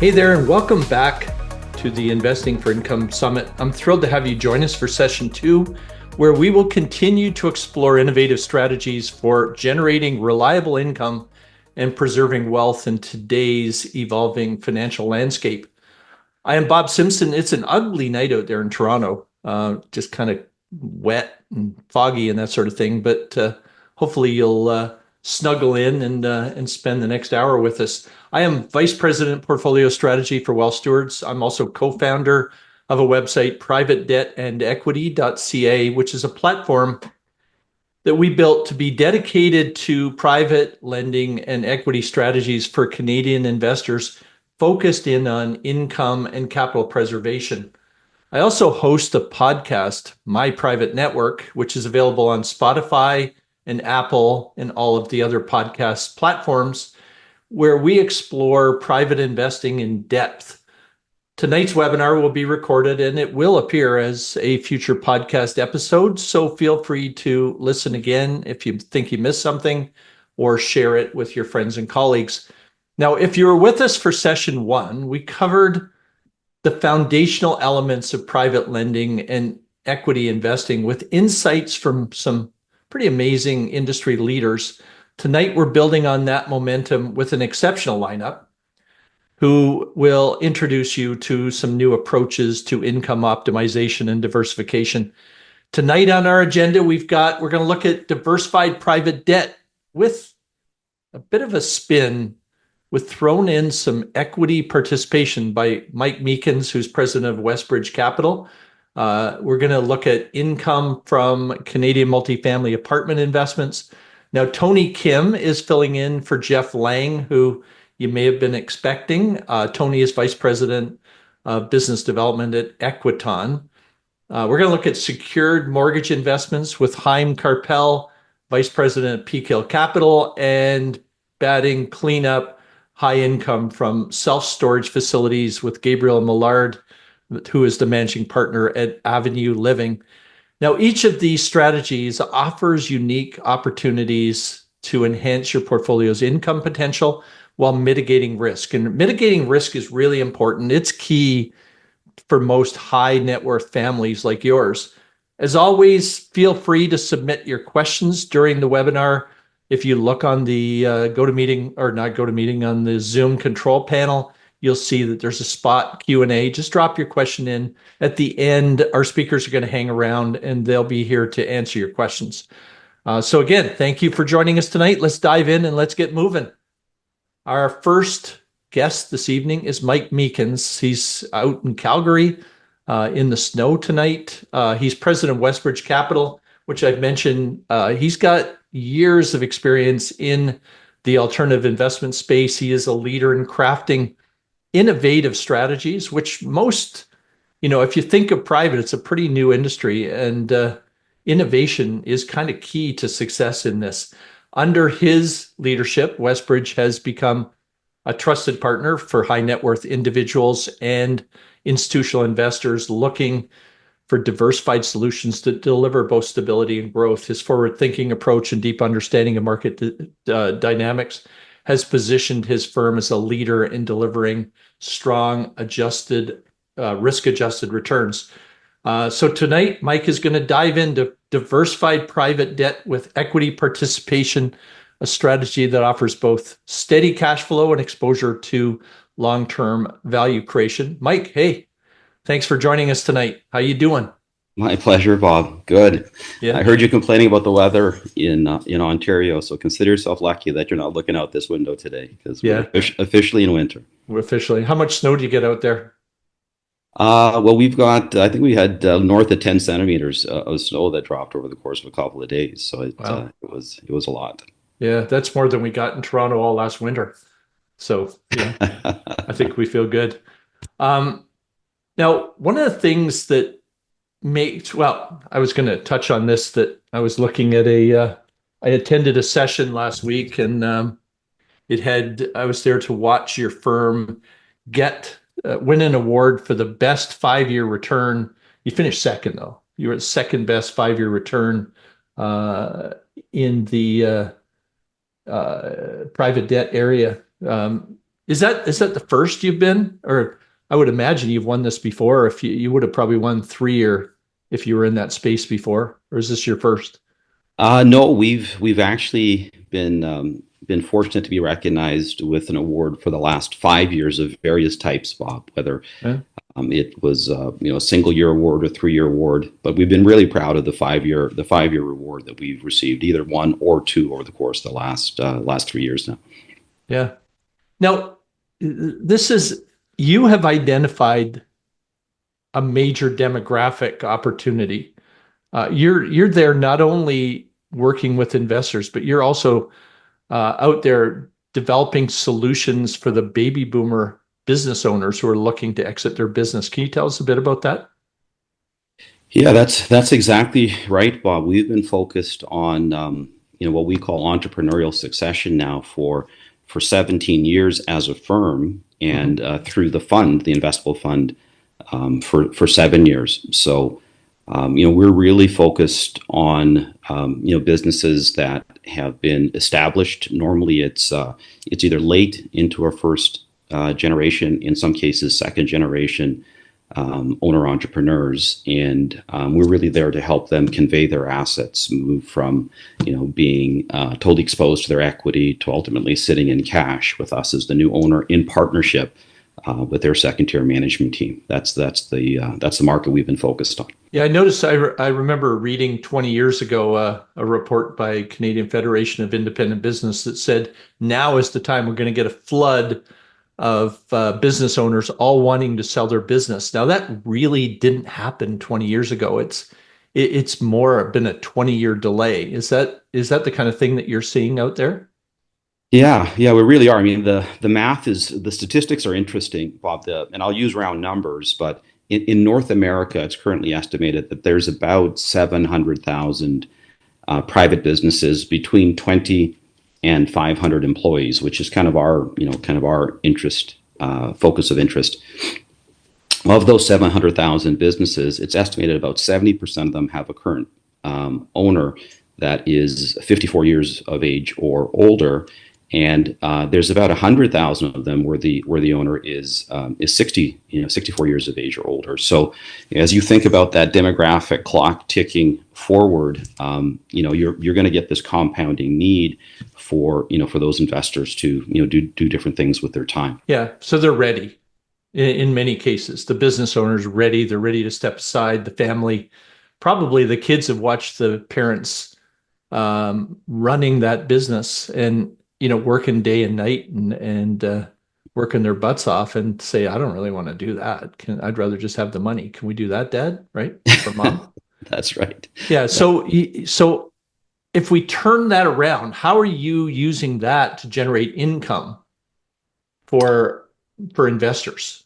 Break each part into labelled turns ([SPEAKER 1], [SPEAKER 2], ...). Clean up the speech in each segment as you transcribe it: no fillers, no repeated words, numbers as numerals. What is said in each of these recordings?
[SPEAKER 1] Hey there, and welcome back to the Investing for Income Summit. I'm thrilled to have you join us for session 2, where we will continue to explore innovative strategies for generating reliable income and preserving wealth in today's evolving financial landscape. I am Bob Simpson. It's an ugly night out there in Toronto, just kind of wet and foggy and that sort of thing, but hopefully you'll snuggle in and spend the next hour with us. I am Vice President Portfolio Strategy for Wealth Stewards. I'm also co-founder of a website, privatedebt-and-equity.ca, which is a platform that we built to be dedicated to private lending and equity strategies for Canadian investors focused in on income and capital preservation. I also host a podcast, My Private Network, which is available on Spotify and Apple and all of the other podcast platforms, where we explore private investing in depth. Tonight's webinar will be recorded and it will appear as a future podcast episode, so feel free to listen again if you think you missed something or share it with your friends and colleagues. Now, if you were with us for session 1, we covered the foundational elements of private lending and equity investing with insights from some pretty amazing industry leaders. Tonight, we're building on that momentum with an exceptional lineup who will introduce you to some new approaches to income optimization and diversification. Tonight on our agenda, we're going to look at diversified private debt with a bit of a spin, with thrown in some equity participation by Mike Meekins, who's president of Westbridge Capital. We're going to look at income from Canadian multifamily apartment investments. Now, Tony Kim is filling in for Jeff Lang, who you may have been expecting. Tony is Vice President of Business Development at Equiton. We're going to look at secured mortgage investments with Chaim Karpel, Vice President at Peakhill Capital, and batting cleanup high income from self-storage facilities with Gabriel Millard, who is the managing partner at Avenue Living. Now, each of these strategies offers unique opportunities to enhance your portfolio's income potential while mitigating risk. And mitigating risk is really important. It's key for most high net worth families like yours. As always, feel free to submit your questions during the webinar. If you look on the on the Zoom control panel, you'll see that there's a spot Q&A. Just drop your question in. At the end, our speakers are going to hang around and they'll be here to answer your questions. So again, thank you for joining us tonight. Let's dive in and let's get moving. Our first guest this evening is Mike Meekins. He's out in Calgary in the snow tonight. He's president of Westbridge Capital, which I've mentioned. He's got years of experience in the alternative investment space. He is a leader in crafting innovative strategies, which most, if you think of private, it's a pretty new industry, and innovation is kind of key to success in this. Under his leadership, Westbridge has become a trusted partner for high net worth individuals and institutional investors looking for diversified solutions that deliver both stability and growth. His forward-thinking approach and deep understanding of market dynamics has positioned his firm as a leader in delivering strong, risk-adjusted returns. So tonight, Mike is going to dive into diversified private debt with equity participation, a strategy that offers both steady cash flow and exposure to long-term value creation. Mike, hey, thanks for joining us tonight. How you doing?
[SPEAKER 2] My pleasure, Bob. Good.
[SPEAKER 1] Yeah.
[SPEAKER 2] I heard you complaining about the weather in Ontario, so consider yourself lucky that you're not looking out this window today, because we're officially in winter.
[SPEAKER 1] We're officially. How much snow do you get out there?
[SPEAKER 2] Well, we've got, I think we had north of 10 centimeters of snow that dropped over the course of a couple of days. So it was a lot.
[SPEAKER 1] Yeah, that's more than we got in Toronto all last winter. So yeah, I think we feel good. Now, one of the things that I was going to touch on this, that I was looking at I attended a session last week, and I was there to watch your firm win an award for the best 5-year return. You finished second, though. You were the second best 5-year return in the private debt area. Is that the first you've been? Or I would imagine you've won this before. If you would have probably won 3 or if you were in that space before, or is this your first?
[SPEAKER 2] No, we've actually been fortunate to be recognized with an award for the last 5 years of various types, Bob. Whether
[SPEAKER 1] Yeah.
[SPEAKER 2] it was a single year award or 3 year award, but we've been really proud of the 5 year reward that we've received, either one or two over the course of the last 3 years now.
[SPEAKER 1] Yeah. Now, this is you have identified a major demographic opportunity. You're there not only working with investors, but you're also out there developing solutions for the baby boomer business owners who are looking to exit their business. Can you tell us a bit about that?
[SPEAKER 2] Yeah, that's exactly right, Bob. We've been focused on what we call entrepreneurial succession now for 17 years as a firm, and through the fund, the investable fund, for 7 years. So we're really focused on businesses that have been established. Normally, it's either late into our first generation, in some cases, second generation owner entrepreneurs, and we're really there to help them convey their assets, move from being totally exposed to their equity to ultimately sitting in cash with us as the new owner in partnership with their second tier management team. That's the market we've been focused on.
[SPEAKER 1] Yeah, I noticed. I remember reading 20 years ago a report by Canadian Federation of Independent Business that said now is the time we're going to get a flood of business owners all wanting to sell their business. Now that really didn't happen 20 years ago. It's more been a 20-year delay. Is that the kind of thing that you're seeing out there?
[SPEAKER 2] Yeah, we really are. I mean, the statistics are interesting, Bob. And I'll use round numbers, but in North America, it's currently estimated that there's about 700,000 private businesses between 20 and 500 employees, which is kind of our interest, focus of interest. Of those 700,000 businesses, it's estimated about 70% of them have a current owner that is 54 years of age or older, and there's about 100,000 of them where the owner is 64 years of age or older. So as you think about that demographic clock ticking forward, you're going to get this compounding need for those investors to do different things with their time.
[SPEAKER 1] Yeah, so they're ready. In many cases, the business owner's ready. They're ready to step aside. The family, probably the kids have watched the parents running that business and working day and night and working their butts off and say, I don't really want to do that. I'd rather just have the money. Can we do that, Dad? Right? For Mom?
[SPEAKER 2] That's right.
[SPEAKER 1] Yeah. So if we turn that around, how are you using that to generate income for investors?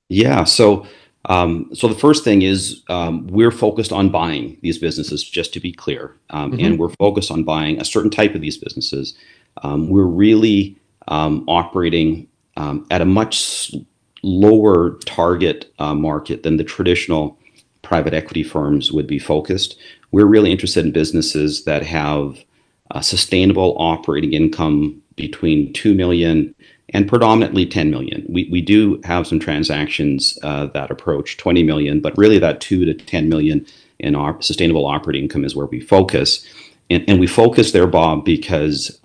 [SPEAKER 2] Yeah. So the first thing is we're focused on buying these businesses, just to be clear, and we're focused on buying a certain type of these businesses. We're really operating at a much lower target market than the traditional private equity firms would be focused. We're really interested in businesses that have sustainable operating income between 2 million and predominantly 10 million. We do have some transactions that approach 20 million, but really that 2 to 10 million in our sustainable operating income is where we focus. And we focus there, Bob, because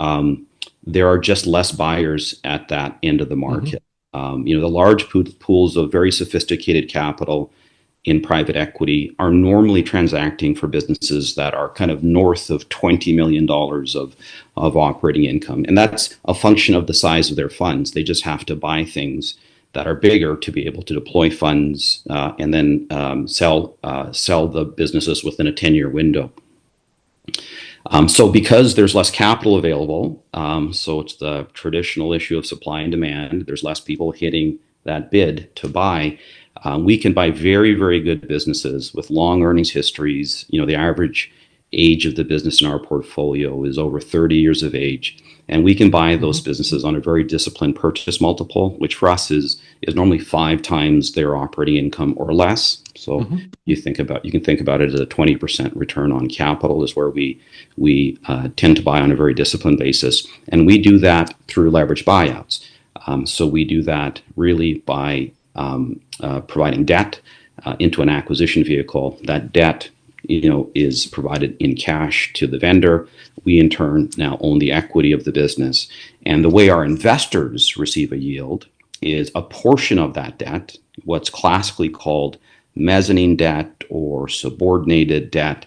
[SPEAKER 2] there are just less buyers at that end of the market. The large pools of very sophisticated capital in private equity are normally transacting for businesses that are kind of north of $20 million of operating income. And that's a function of the size of their funds. They just have to buy things that are bigger to be able to deploy funds and then sell the businesses within a 10-year window. So because there's less capital available, so it's the traditional issue of supply and demand, there's less people hitting that bid to buy. We can buy very, very good businesses with long earnings histories. The average age of the business in our portfolio is over 30 years of age. And we can buy those businesses on a very disciplined purchase multiple, which for us is normally 5 times their operating income or less. So you can think about it as a 20% return on capital is where we tend to buy on a very disciplined basis. And we do that through leverage buyouts. So we do that really by providing debt into an acquisition vehicle. That debt, is provided in cash to the vendor. We in turn now own the equity of the business. And the way our investors receive a yield is a portion of that debt, what's classically called mezzanine debt or subordinated debt,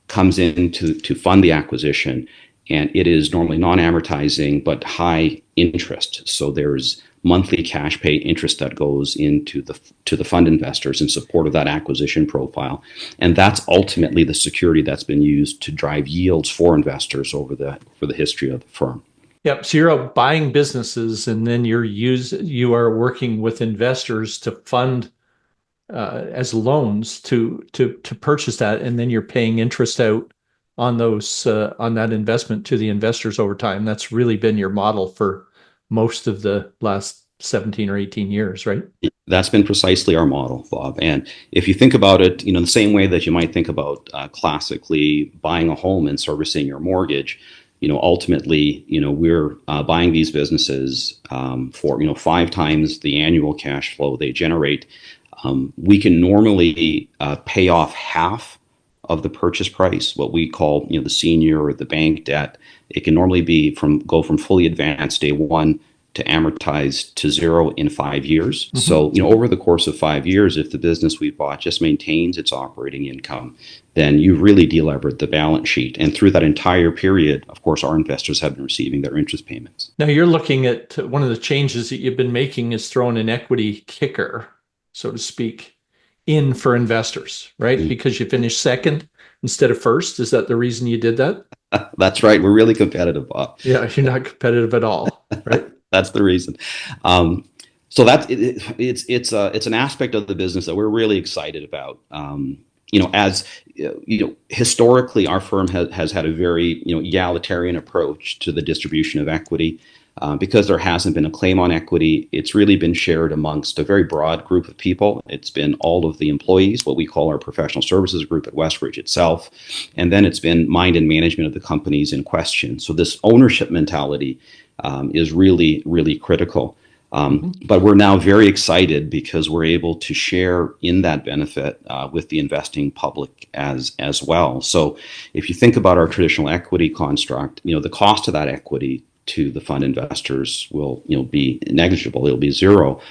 [SPEAKER 2] comes in to fund the acquisition. And it is normally non-amortizing but high interest. So there's monthly cash pay interest that goes into the fund investors in support of that acquisition profile. And that's ultimately the security that's been used to drive yields for investors for the history of the firm.
[SPEAKER 1] Yep. So you're out buying businesses, and then you are working with investors to fund as loans to purchase that, and then you're paying interest out on those on that investment to the investors over time. That's really been your model for most of the last 17 or 18 years, right?
[SPEAKER 2] That's been precisely our model, Bob. And if you think about it, the same way that you might think about classically buying a home and servicing your mortgage, ultimately, we're buying these businesses for 5 times the annual cash flow they generate. We can normally pay off half of the purchase price, what we call the senior or the bank debt. It can normally go from fully advanced day one to amortized to zero in 5 years. Mm-hmm. So over the course of 5 years, if the business we bought just maintains its operating income, then you've really delevered the balance sheet. And through that entire period, of course, our investors have been receiving their interest payments.
[SPEAKER 1] Now you're looking at one of the changes that you've been making is throwing an equity kicker, so to speak, in for investors, right? Mm-hmm. Because you finished second instead of first. Is that the reason you did that?
[SPEAKER 2] That's right. We're really competitive, Bob.
[SPEAKER 1] Yeah, you're not competitive at all, right?
[SPEAKER 2] That's the reason. So that's it's an aspect of the business that we're really excited about. Historically, our firm has had a very egalitarian approach to the distribution of equity. Because there hasn't been a claim on equity, it's really been shared amongst a very broad group of people. It's been all of the employees, what we call our professional services group at Westbridge itself, and then it's been mind and management of the companies in question. So this ownership mentality is really, really critical. But we're now very excited because we're able to share in that benefit with the investing public as well. So if you think about our traditional equity construct, the cost of that equity to the fund investors will be negligible. It'll be zero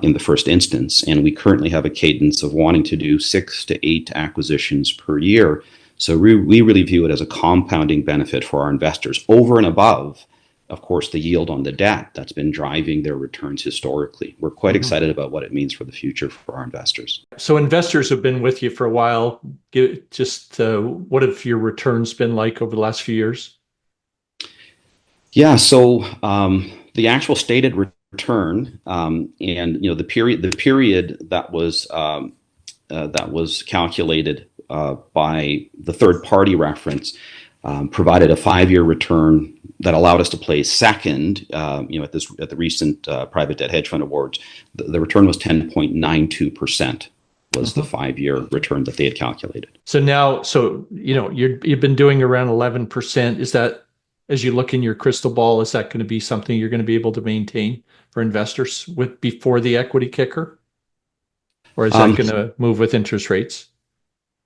[SPEAKER 2] in the first instance. And we currently have a cadence of wanting to do 6 to 8 acquisitions per year. So we really view it as a compounding benefit for our investors over and above, of course, the yield on the debt that's been driving their returns historically. We're quite excited about what it means for the future for our investors. So
[SPEAKER 1] investors have been with you for a while. What have your returns been like over the last few years?
[SPEAKER 2] Yeah, so the actual stated return and the period that was calculated by the third party reference provided a 5-year return that allowed us to place second. At the recent private debt hedge fund awards, the return was 10.92%. Was the 5-year return that they had calculated. So now,
[SPEAKER 1] you've been doing around 11%. Is that, as you look in your crystal ball, is that going to be something you're going to be able to maintain for investors before the equity kicker? Or is that going to move with interest rates?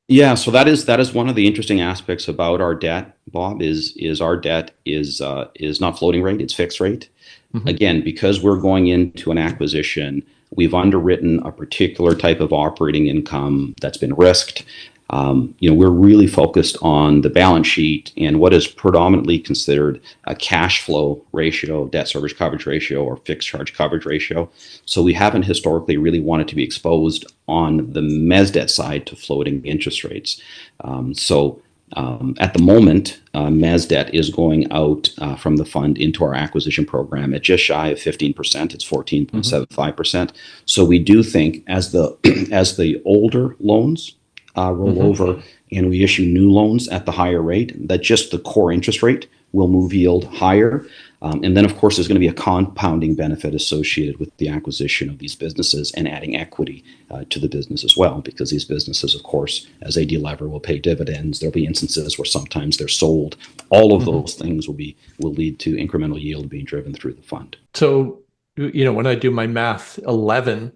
[SPEAKER 2] Yeah, so that is one of the interesting aspects about our debt, Bob, is our debt is not floating rate, it's fixed rate. Mm-hmm. Again, because we're going into an acquisition, we've underwritten a particular type of operating income that's been risked. We're really focused on the balance sheet and what is predominantly considered a cash flow ratio, debt service coverage ratio, or fixed charge coverage ratio. So we haven't historically really wanted to be exposed on the mezz debt side to floating interest rates. At the moment, mezz debt is going out from the fund into our acquisition program at just shy of 15%. It's 14.75%. So we do think as the older loans roll over and we issue new loans at the higher rate, that just the core interest rate will move yield higher. And then, of course, there's going to be a compounding benefit associated with the acquisition of these businesses and adding equity to the business as well, because these businesses, of course, as they delever, will pay dividends. There'll be instances where sometimes they're sold. All of those things will lead to incremental yield being driven through the fund.
[SPEAKER 1] So when I do my math, 11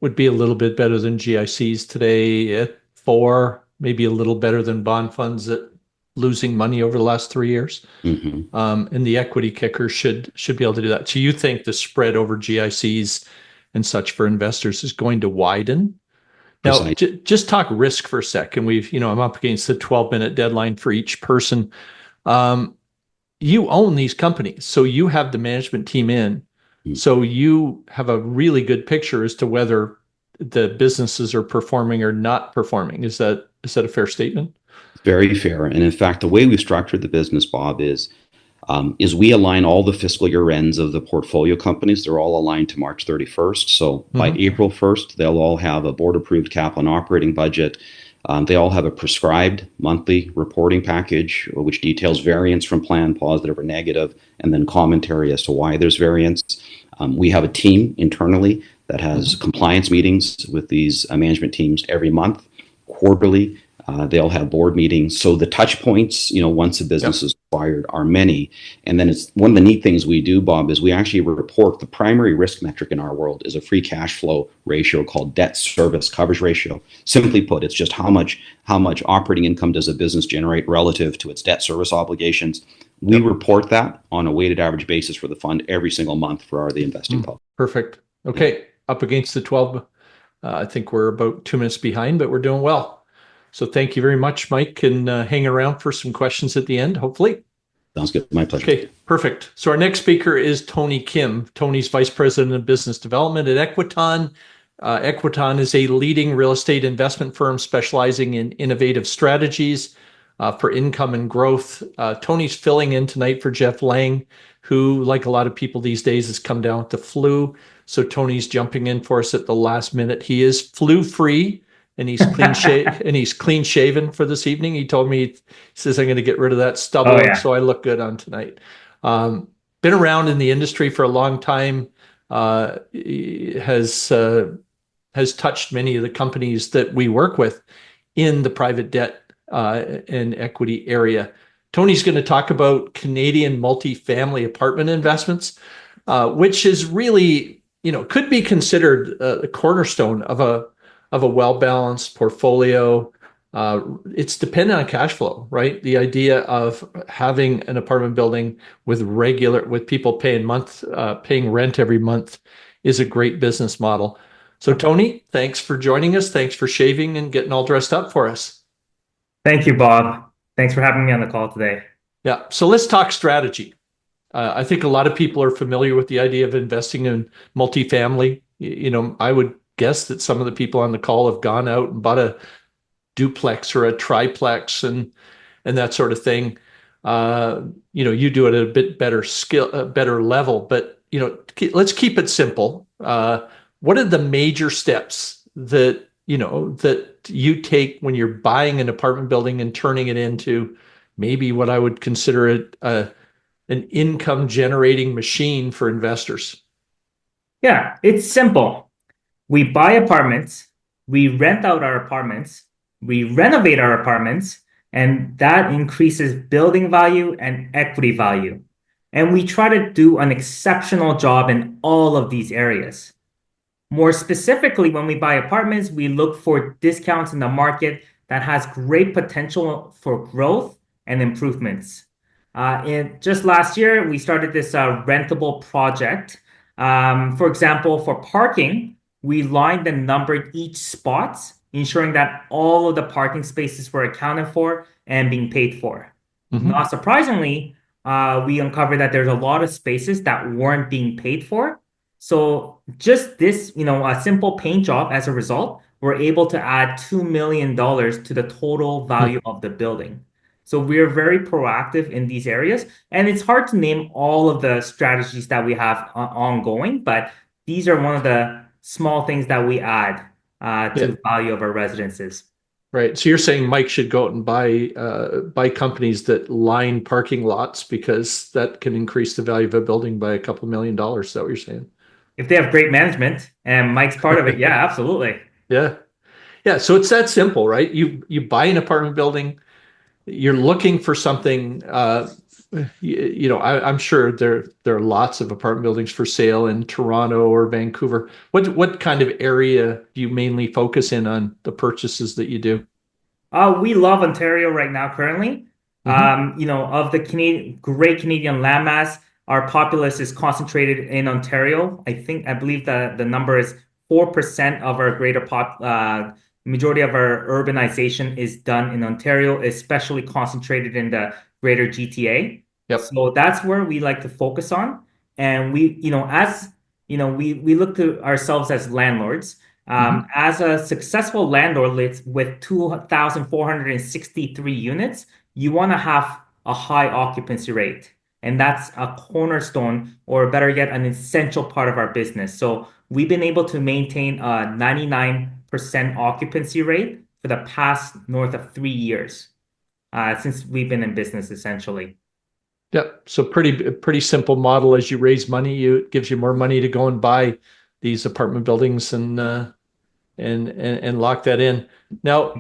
[SPEAKER 1] would be a little bit better than GICs today at 4, maybe a little better than bond funds at losing money over the last 3 years.
[SPEAKER 2] Mhm.
[SPEAKER 1] And the equity kicker should be able to do that. So you think the spread over GICs and such for investors is going to widen? Now,
[SPEAKER 2] Precisely.
[SPEAKER 1] just talk risk for a second. I'm up against the 12-minute deadline for each person. Um, you own these companies, so you have the management team in. So you have a really good picture as to whether the businesses are performing or not performing. Is that a fair statement?
[SPEAKER 2] Very fair. And in fact, the way we've structured the business, Bob, is we align all the fiscal year ends of the portfolio companies. They're all aligned to March 31st. So by April 1st, they'll all have a board-approved capital and operating budget. They all have a prescribed monthly reporting package, which details variance from plan, positive or negative, and then commentary as to why there's variance. We have a team internally that has compliance meetings with these management teams every month, quarterly. They'll have board meetings. So the touch points, once a business is acquired, are many. And then it's one of the neat things we do, Bob, is we actually report the primary risk metric in our world is a free cash flow ratio called debt service coverage ratio. Simply put, it's just how much operating income does a business generate relative to its debt service obligations. We report that on a weighted average basis for the fund every single month for the investing public.
[SPEAKER 1] Perfect. Okay. Up against the 12. I think we're about 2 minutes behind, but we're doing well. So thank you very much, Mike, and hang around for some questions at the end, hopefully.
[SPEAKER 2] Sounds good. My pleasure.
[SPEAKER 1] Okay, perfect. So our next speaker is Tony Kim. Tony's Vice President of Business Development at Equiton. Equiton is a leading real estate investment firm specializing in innovative strategies for income and growth. Tony's filling in tonight for Jeff Lang, who, like a lot of people these days, has come down with the flu. So Tony's jumping in for us at the last minute. He is flu-free. And he's clean shaven for this evening. He told me, he says, I'm going to get rid of that stubble, so I look good on tonight. Been around in the industry for a long time. Has touched many of the companies that we work with in the private debt and equity area. Tony's going to talk about Canadian multifamily apartment investments, which is really, could be considered the cornerstone of a well-balanced portfolio. It's dependent on cash flow, right? The idea of having an apartment building with people paying rent every month is a great business model. So Tony, thanks for joining us. Thanks for shaving and getting all dressed up for us.
[SPEAKER 3] Thank you, Bob. Thanks for having me on the call today.
[SPEAKER 1] Yeah. So let's talk strategy. I think a lot of people are familiar with the idea of investing in multifamily. I would guess that some of the people on the call have gone out and bought a duplex or a triplex and that sort of thing. You do it at a bit better level, but let's keep it simple. What are the major steps that you take when you're buying an apartment building and turning it into maybe what I would consider an income generating machine for investors?
[SPEAKER 3] Yeah, it's simple. We buy apartments, we rent out our apartments, we renovate our apartments, and that increases building value and equity value. And we try to do an exceptional job in all of these areas. More specifically, when we buy apartments, we look for discounts in the market that has great potential for growth and improvements. Just last year, we started this rentable project. For example, for parking, we lined and numbered each spot, ensuring that all of the parking spaces were accounted for and being paid for. Not surprisingly, we uncovered that there's a lot of spaces that weren't being paid for. So just this, a simple paint job as a result, we're able to add $2 million to the total value of the building. So we're very proactive in these areas. And it's hard to name all of the strategies that we have ongoing, but these are one of the small things that we add to the value of our residences.
[SPEAKER 1] Right. So you're saying Mike should go out and buy companies that line parking lots because that can increase the value of a building by a couple $1 million. Is that what you're saying?
[SPEAKER 3] If they have great management and Mike's part of it, yeah, absolutely.
[SPEAKER 1] Yeah. Yeah. So it's that simple, right? You buy an apartment building, you're looking for something I'm sure there are lots of apartment buildings for sale in Toronto or Vancouver. What kind of area do you mainly focus in on the purchases that you do?
[SPEAKER 3] We love Ontario right now currently.
[SPEAKER 1] Hmm.
[SPEAKER 3] Of the great Canadian landmass, our populace is concentrated in Ontario. I believe the number is 4% of our majority of our urbanization is done in Ontario, especially concentrated in the greater GTA.
[SPEAKER 1] Yep.
[SPEAKER 3] So that's where we like to focus on. And we look to ourselves as landlords.
[SPEAKER 1] Hmm.
[SPEAKER 3] As a successful landlord with 2,463 units, you want to have a high occupancy rate. And that's a cornerstone, or better yet, an essential part of our business. So we've been able to maintain a 99% occupancy rate for the past north of 3 years, since we've been in business, essentially.
[SPEAKER 1] Yep. So pretty simple model. As you raise money, it gives you more money to go and buy these apartment buildings and lock that in. Now,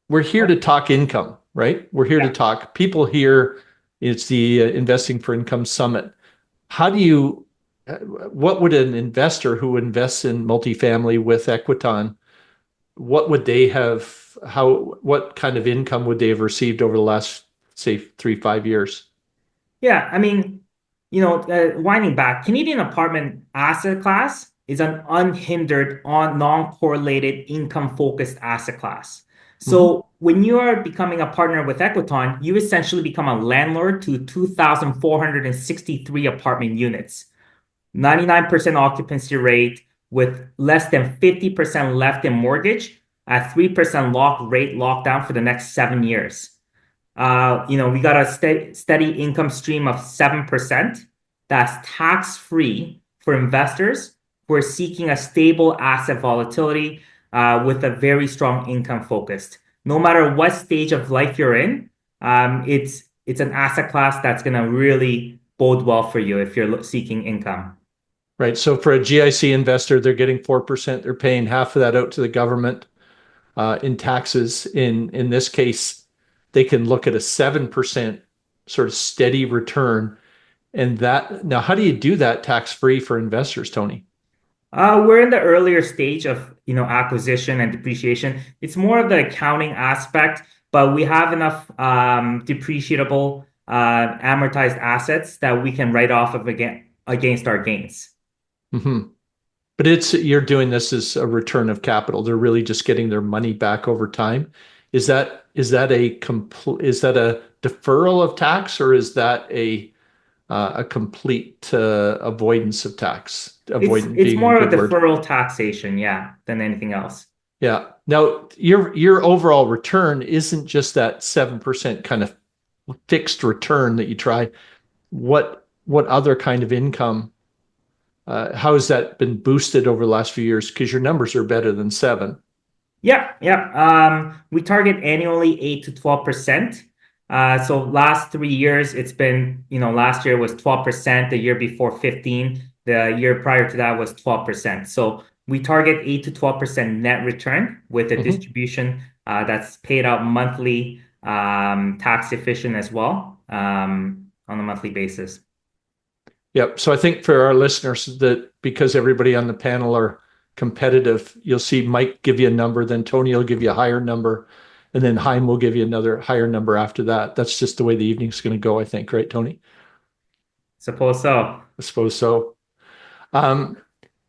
[SPEAKER 1] we're here to talk income, right? We're here to
[SPEAKER 3] Yeah.
[SPEAKER 1] talk. People here, it's the Investing for Income Summit. How do you, what would an investor who invests in multifamily with Equiton, what would they have, what kind of income would they have received over the last, say, 3, 5 years?
[SPEAKER 3] Yeah, I mean, winding back, Canadian apartment asset class is an unhindered, on non-correlated, income-focused asset class.
[SPEAKER 1] Hmm.
[SPEAKER 3] So when you are becoming a partner with Equiton, you essentially become a landlord to 2,463 apartment units, 99% occupancy rate with less than 50% left in mortgage at 3% lock rate lockdown for the next 7 years. We got a steady income stream of 7% that's tax-free for investors who are seeking a stable asset volatility with a very strong income focused. No matter what stage of life you're in, it's an asset class that's going to really bode well for you if you're seeking income.
[SPEAKER 1] Right. So for a GIC investor, they're getting 4%. They're paying half of that out to the government in taxes. In this case, they can look at a 7% sort of steady return. And that now, how do you do that tax free for investors, Tony?
[SPEAKER 3] We're in the earlier stage of, acquisition and depreciation. It's more of the accounting aspect, but we have enough depreciable amortized assets that we can write off of against our gains.
[SPEAKER 1] Hmm. But you're doing this as a return of capital. They're really just getting their money back over time. Is that a deferral of tax, or is that a complete avoidance of tax?
[SPEAKER 3] It's
[SPEAKER 1] Avoidant
[SPEAKER 3] it's
[SPEAKER 1] being a
[SPEAKER 3] more of
[SPEAKER 1] good
[SPEAKER 3] a
[SPEAKER 1] word.
[SPEAKER 3] deferral taxation, yeah, than anything else.
[SPEAKER 1] Yeah. Now, your overall return isn't just that 7% kind of fixed return that you try. What other kind of income? How has that been boosted over the last few years? Because your numbers are better than seven.
[SPEAKER 3] Yeah, yeah. We target annually 8 to 12%. So last 3 years, it's been, last year was 12%, the year before 15, the year prior to that was 12%. So we target 8 to 12% net return with a
[SPEAKER 1] Mhm.
[SPEAKER 3] distribution that's paid out monthly, tax efficient as well, on a monthly basis.
[SPEAKER 1] Yep. So I think for our listeners that because everybody on the panel are competitive, you'll see Mike give you a number, then Tony will give you a higher number, and then Chaim will give you another higher number after that. That's just the way the evening's going to go, I think, right, Tony?
[SPEAKER 3] Suppose so.
[SPEAKER 1] I suppose so. Um,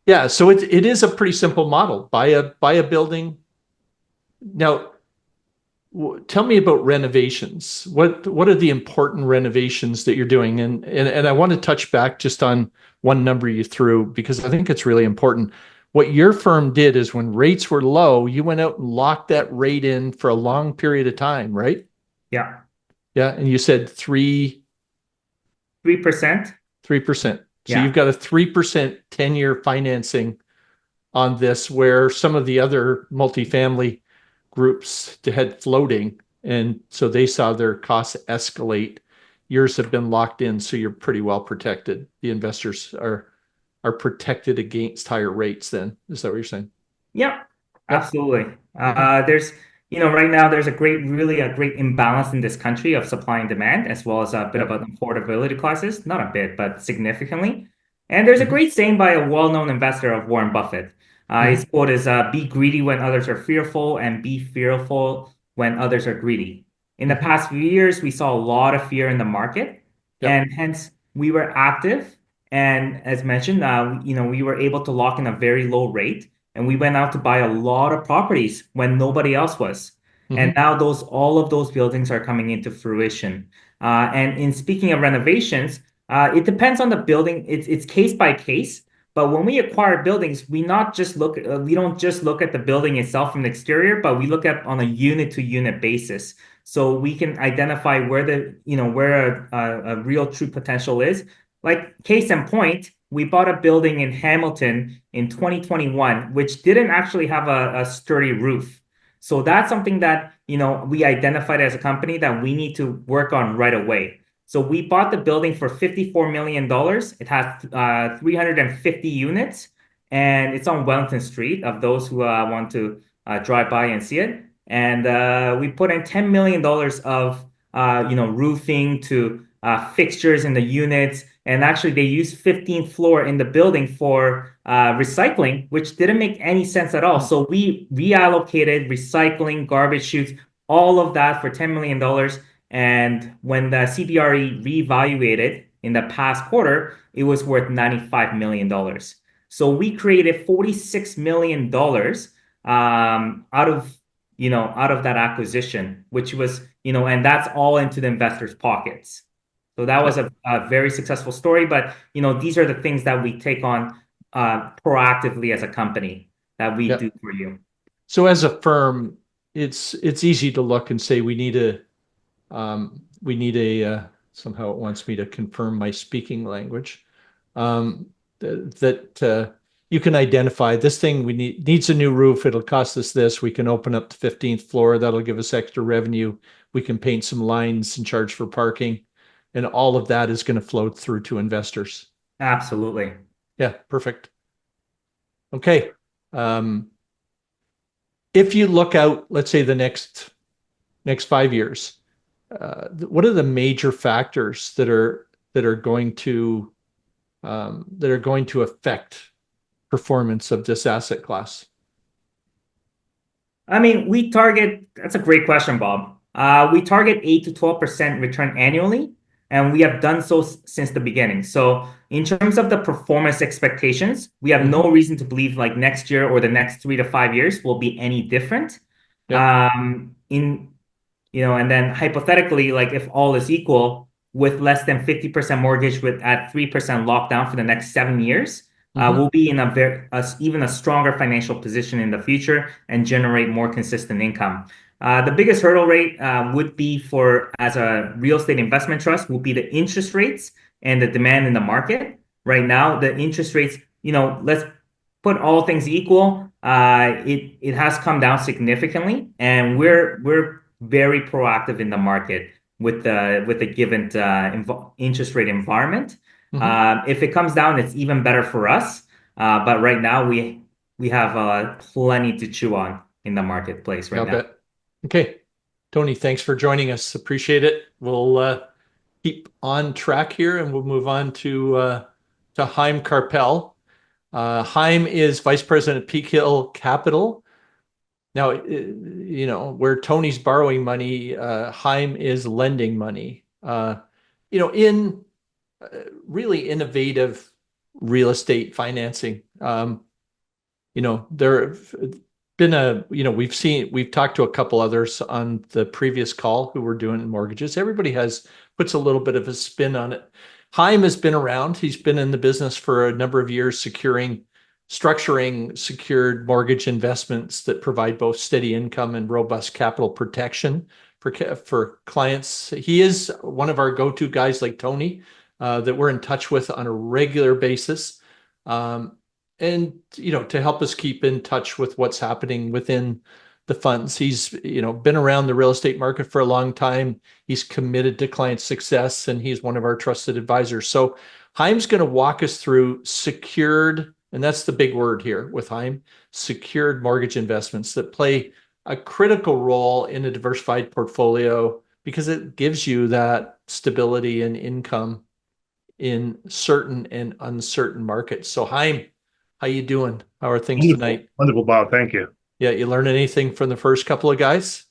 [SPEAKER 1] yeah, so it is a pretty simple model. Buy a building. Now, tell me about renovations. What are the important renovations that you're doing? And I want to touch back just on one number you threw because I think it's really important. What your firm did is when rates were low, you went out and locked that rate in for a long period of time, right?
[SPEAKER 3] Yeah.
[SPEAKER 1] Yeah, and you said
[SPEAKER 3] 3%.
[SPEAKER 1] 3%. So you've
[SPEAKER 3] Yeah.
[SPEAKER 1] got a 3% 10-year financing on this, where some of the other multifamily groups had floating, and so they saw their costs escalate. Yours have been locked in, so you're pretty well protected. The investors are protected against higher rates then. Is that what you're saying?
[SPEAKER 3] Yeah,
[SPEAKER 1] Yep.
[SPEAKER 3] absolutely.
[SPEAKER 1] Mhm.
[SPEAKER 3] There's, right now there's really a great imbalance in this country of supply and demand, as well as a bit of
[SPEAKER 1] Yep.
[SPEAKER 3] an affordability crisis, not a bit, but significantly. And there's a
[SPEAKER 1] Mhm.
[SPEAKER 3] great saying by a well-known investor of Warren Buffett. His
[SPEAKER 1] Mhm.
[SPEAKER 3] quote is, be greedy when others are fearful and be fearful when others are greedy. In the
[SPEAKER 1] Mhm.
[SPEAKER 3] past few years, we saw a lot of fear in the market,
[SPEAKER 1] Yep.
[SPEAKER 3] and hence we were active. And as mentioned, we were able to lock in a very low rate, and we went out to buy a lot of properties when nobody else was. And
[SPEAKER 1] Mhm.
[SPEAKER 3] now all of those buildings are coming into fruition. And in speaking of renovations, it depends on the building. It's case by case. But when we acquire buildings, we don't just look at the building itself from the exterior, but we look at on a unit to unit basis. So we can identify where a real true potential is. Like case in point, we bought a building in Hamilton in 2021, which didn't actually have a sturdy roof. So that's something that, we identified as a company that we need to work on right away. So we bought the building for $54 million. It has 350 units, and it's on Wellington Street of those who want to drive by and see it. And we put in $10 million of roofing to fixtures in the units. And actually, they used 15th floor in the building for recycling, which didn't make any sense at all. So we reallocated recycling, garbage chutes, all of that for $10 million. And when the CBRE reevaluated in the past quarter, it was worth $95 million. So we created $46 million out of that acquisition, which was, and that's all into the investors' pockets. So that was
[SPEAKER 1] Yep.
[SPEAKER 3] a very successful story. But, these are the things that we take on proactively as a company that we do
[SPEAKER 1] Yep.
[SPEAKER 3] for you.
[SPEAKER 1] So as a firm, it's easy to look and say we need a somehow it wants me to confirm my speaking language. That you can identify this thing needs a new roof. It'll cost us this. We can open up the 15th floor. That'll give us extra revenue. We can paint some lines and charge for parking. And all of that is going to flow through to investors.
[SPEAKER 3] Absolutely.
[SPEAKER 1] Yeah, perfect. Okay. Um, if you look out, let's say the next 5 years, what are the major factors that are going to affect performance of this asset class?
[SPEAKER 3] I mean, that's a great question, Bob. We target 8 to 12% return annually, and we have done so since the beginning. So, in terms of the performance expectations, we have
[SPEAKER 1] Mm-hmm.
[SPEAKER 3] no reason to believe like next year or the next 3 to 5 years will be any different.
[SPEAKER 1] Yep.
[SPEAKER 3] In and then hypothetically, like if all is equal, with less than 50% mortgage with at 3% lockdown for the next 7 years,
[SPEAKER 1] Mm-hmm.
[SPEAKER 3] we'll be in even a stronger financial position in the future and generate more consistent income. The biggest hurdle rate would be for as a real estate investment trust would be the interest rates and the demand in the market. Right now, the interest rates, let's put all things equal, it has come down significantly, and we're very proactive in the market with the given interest rate environment.
[SPEAKER 1] Mm-hmm.
[SPEAKER 3] If it comes down, it's even better for us. But right now, we have plenty to chew on in the marketplace right
[SPEAKER 1] I'll
[SPEAKER 3] now.
[SPEAKER 1] bet. Okay. Tony, thanks for joining us. Appreciate it. We'll keep on track here and we'll move on to Chaim Karpel. Chaim is Vice President at Peakhill Capital. Now, where Tony's borrowing money, Chaim is lending money. In really innovative real estate financing. There have been we've talked to a couple others on the previous call who were doing mortgages. Everybody puts a little bit of a spin on it. Chaim has been around. He's been in the business for a number of years, structuring secured mortgage investments that provide both steady income and robust capital protection for clients. He is one of our go-to guys like Tony that we're in touch with on a regular basis. And to help us keep in touch with what's happening within the funds. He's been around the real estate market for a long time. He's committed to client success, and he's one of our trusted advisors. So Chaim's going to walk us through secured, and that's the big word here with Chaim, secured mortgage investments that play a critical role in a diversified portfolio because it gives you that stability and income in certain and uncertain markets. So Chaim, how you doing? How are things tonight?
[SPEAKER 4] Wonderful, Bob. Thank you.
[SPEAKER 1] Yeah, you learn anything from the first couple of guys?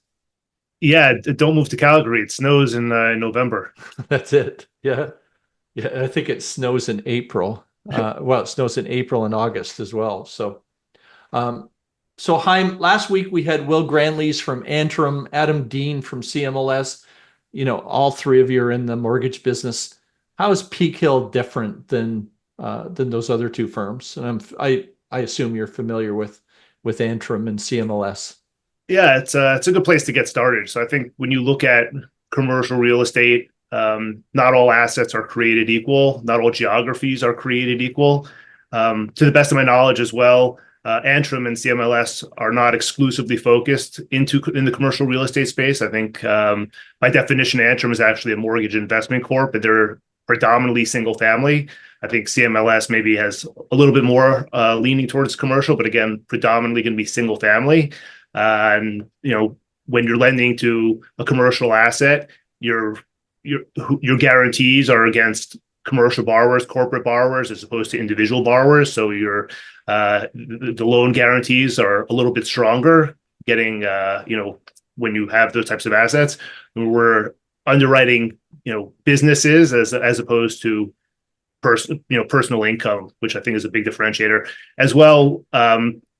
[SPEAKER 4] Yeah, don't move to Calgary. It snows in November.
[SPEAKER 1] That's it. Yeah. Yeah, I think it snows in April. Well, it snows in April and August as well. Um, so Chaim, last week we had Will Granleys from Antrim, Adam Dean from CMLS. You know, all three of you are in the mortgage business. How is Peakhill different than those other two firms? And I assume you're familiar with Antrim and CMLS.
[SPEAKER 4] Yeah, it's a good place to get started. So I think when you look at commercial real estate, not all assets are created equal. Not all geographies are created equal. To the best of my knowledge as well, Antrim and CMLS are not exclusively focused in the commercial real estate space. I think by definition, Antrim is actually a mortgage investment corp, but they're predominantly single family. I think CMLS maybe has a little bit more leaning towards commercial, but again, predominantly going to be single family. And when you're lending to a commercial asset, your guarantees are against commercial borrowers, corporate borrowers, as opposed to individual borrowers. So the loan guarantees are a little bit stronger. Getting when you have those types of assets, we're underwriting businesses as opposed to personal income, which I think is a big differentiator as well.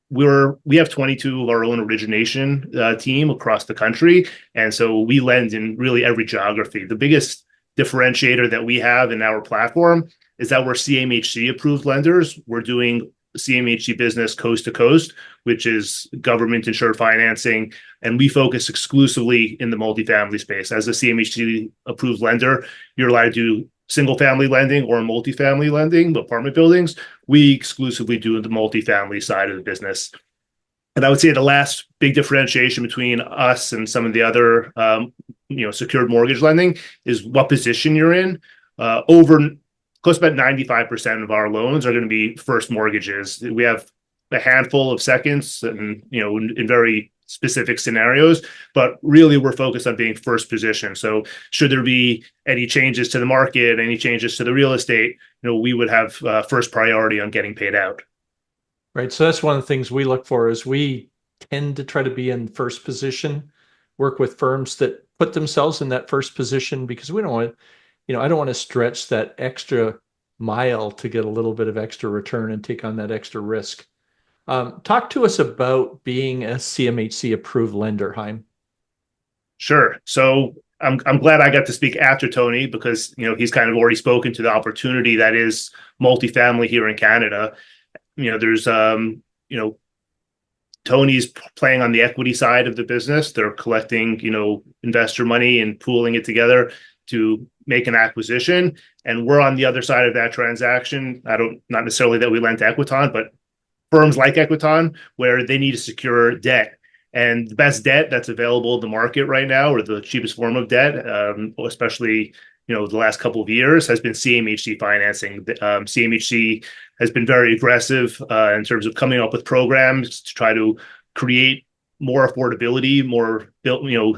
[SPEAKER 4] We have 22 of our own origination team across the country, and so we lend in really every geography. The biggest differentiator that we have in our platform is that we're CMHC approved lenders. We're doing CMHC business coast to coast, which is government insured financing, and we focus exclusively in the multifamily space. As a CMHC approved lender, you're allowed to do single family lending or multifamily lending, apartment buildings. We exclusively do the multifamily side of the business. And I would say the last big differentiation between us and some of the other secured mortgage lending is what position you're in. Over close to about 95% of our loans are going to be first mortgages. We have a handful of seconds and in very specific scenarios, but really we're focused on being first position. So should there be any changes to the market, any changes to the real estate, we would have first priority on getting paid out.
[SPEAKER 1] Right. So that's one of the things we look for is we tend to try to be in first position, work with firms that put themselves in that first position because we don't want to, I don't want to stretch that extra mile to get a little bit of extra return and take on that extra risk. Talk to us about being a CMHC approved lender, Chaim.
[SPEAKER 4] Sure. So I'm glad I got to speak after Tony because he's kind of already spoken to the opportunity that is multifamily here in Canada. There's Tony's playing on the equity side of the business. They're collecting investor money and pooling it together to make an acquisition, and we're on the other side of that transaction. Not necessarily that we lend to Equiton, but firms like Equiton, where they need to secure debt. And the best debt that's available in the market right now, or the cheapest form of debt, especially the last couple of years, has been CMHC financing. CMHC has been very aggressive in terms of coming up with programs to try to create more affordability,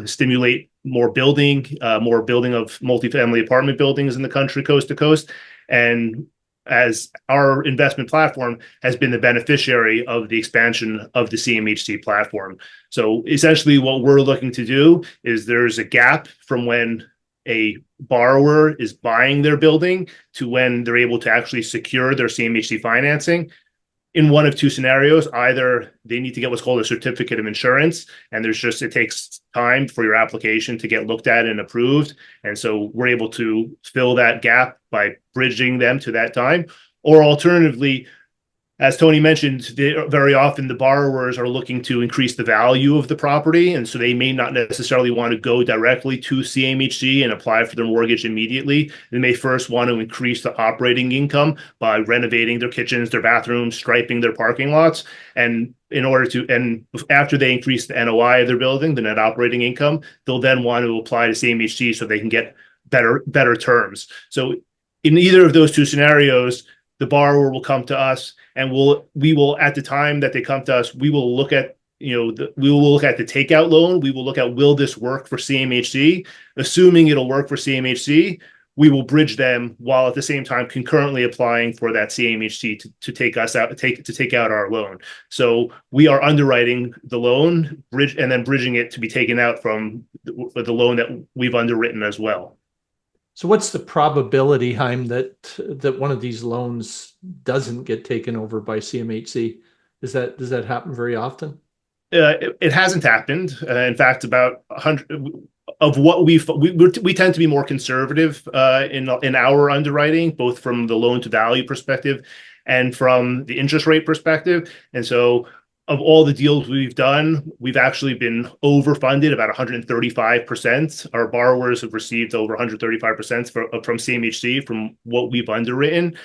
[SPEAKER 4] stimulate more building of multifamily apartment buildings in the country, coast to coast. And as our investment platform has been the beneficiary of the expansion of the CMHC platform. So essentially what we're looking to do is there's a gap from when a borrower is buying their building to when they're able to actually secure their CMHC financing. In one of two scenarios, either they need to get what's called a certificate of insurance, and it takes time for your application to get looked at and approved. And so we're able to fill that gap by bridging them to that time. Or alternatively, as Tony mentioned, very often the borrowers are looking to increase the value of the property, and so they may not necessarily want to go directly to CMHC and apply for their mortgage immediately. They may first want to increase the operating income by renovating their kitchens, their bathrooms, striping their parking lots, and after they increase the NOI of their building, the net operating income, they'll then want to apply to CMHC so they can get better terms. So in either of those two scenarios, the borrower will come to us, and we will at the time that they come to us, we will look at we will look at the takeout loan. We will look at, will this work for CMHC? Assuming it'll work for CMHC, we will bridge them while at the same time concurrently applying for that CMHC to take us out, to take out our loan. So we are underwriting the loan bridge and then bridging it to be taken out from the loan that we've underwritten as well.
[SPEAKER 1] So what's the probability, Chaim, that one of these loans doesn't get taken over by CMHC? Does that happen very often?
[SPEAKER 4] It hasn't happened. In fact, about 100 of what we tend to be more conservative in our underwriting, both from the loan to value perspective and from the interest rate perspective. And so, of all the deals we've done, we've actually been overfunded about 135%. Our borrowers have received over 135% from CMHC from what we've underwritten.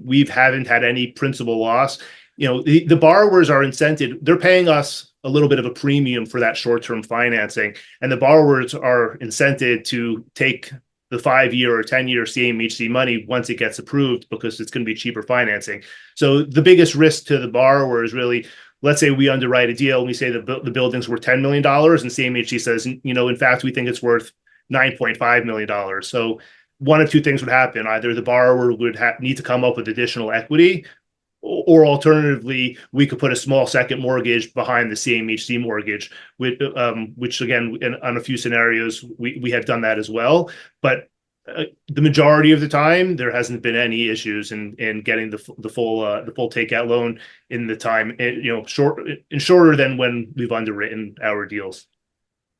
[SPEAKER 4] We haven't had any principal loss. The borrowers are incented. They're paying us a little bit of a premium for that short-term financing, and the borrowers are incented to take the 5-year or 10-year CMHC money once it gets approved, because it's going to be cheaper financing. So the biggest risk to the borrower is really, let's say we underwrite a deal and we say the building's worth $10 million, and CMHC says, in fact, we think it's worth $9.5 million. So one of two things would happen. Either the borrower would need to come up with additional equity, or alternatively, we could put a small second mortgage behind the CMHC mortgage, which again, on a few scenarios, we have done that as well. But the majority of the time, there hasn't been any issues in getting the full takeout loan in the time, shorter than when we've underwritten our deals.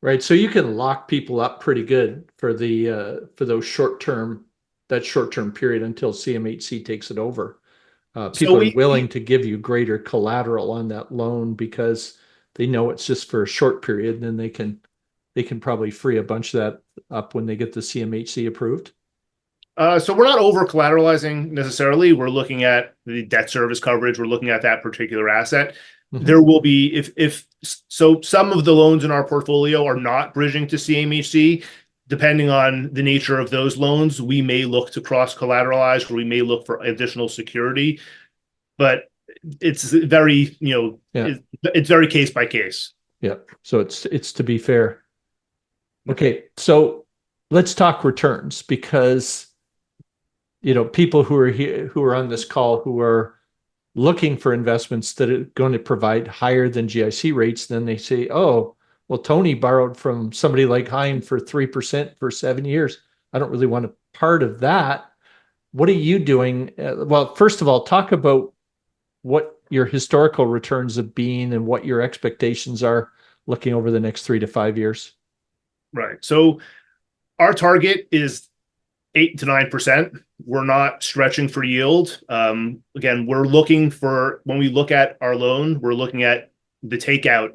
[SPEAKER 1] Right. So you can lock people up pretty good for those that short-term period until CMHC takes it over. People are willing to give you greater collateral on that loan because they know it's just for a short period, and then they can probably free a bunch of that up when they get the CMHC approved.
[SPEAKER 4] So we're not over collateralizing necessarily. We're looking at the debt service coverage. We're looking at that particular asset. Mm-hmm. There will be, if some of the loans in our portfolio are not bridging to CMHC. Depending on the nature of those loans, we may look to cross-collateralize, or we may look for additional security, but it's very, it's very case by case.
[SPEAKER 1] Yeah. So it's to be fair. Okay. So let's talk returns, because, people who are here, who are on this call, who are looking for investments that are going to provide higher than GIC rates, then they say, oh, well, Tony borrowed from somebody like Chaim for 3% for 7 years. I don't really want a part of that. What are you doing? Well, first of all, talk about what your historical returns have been and what your expectations are looking over the next 3 to 5 years.
[SPEAKER 4] Right. So our target is 8 to 9%. We're not stretching for yield. Again, we're looking for, when we look at our loan, we're looking at the takeout.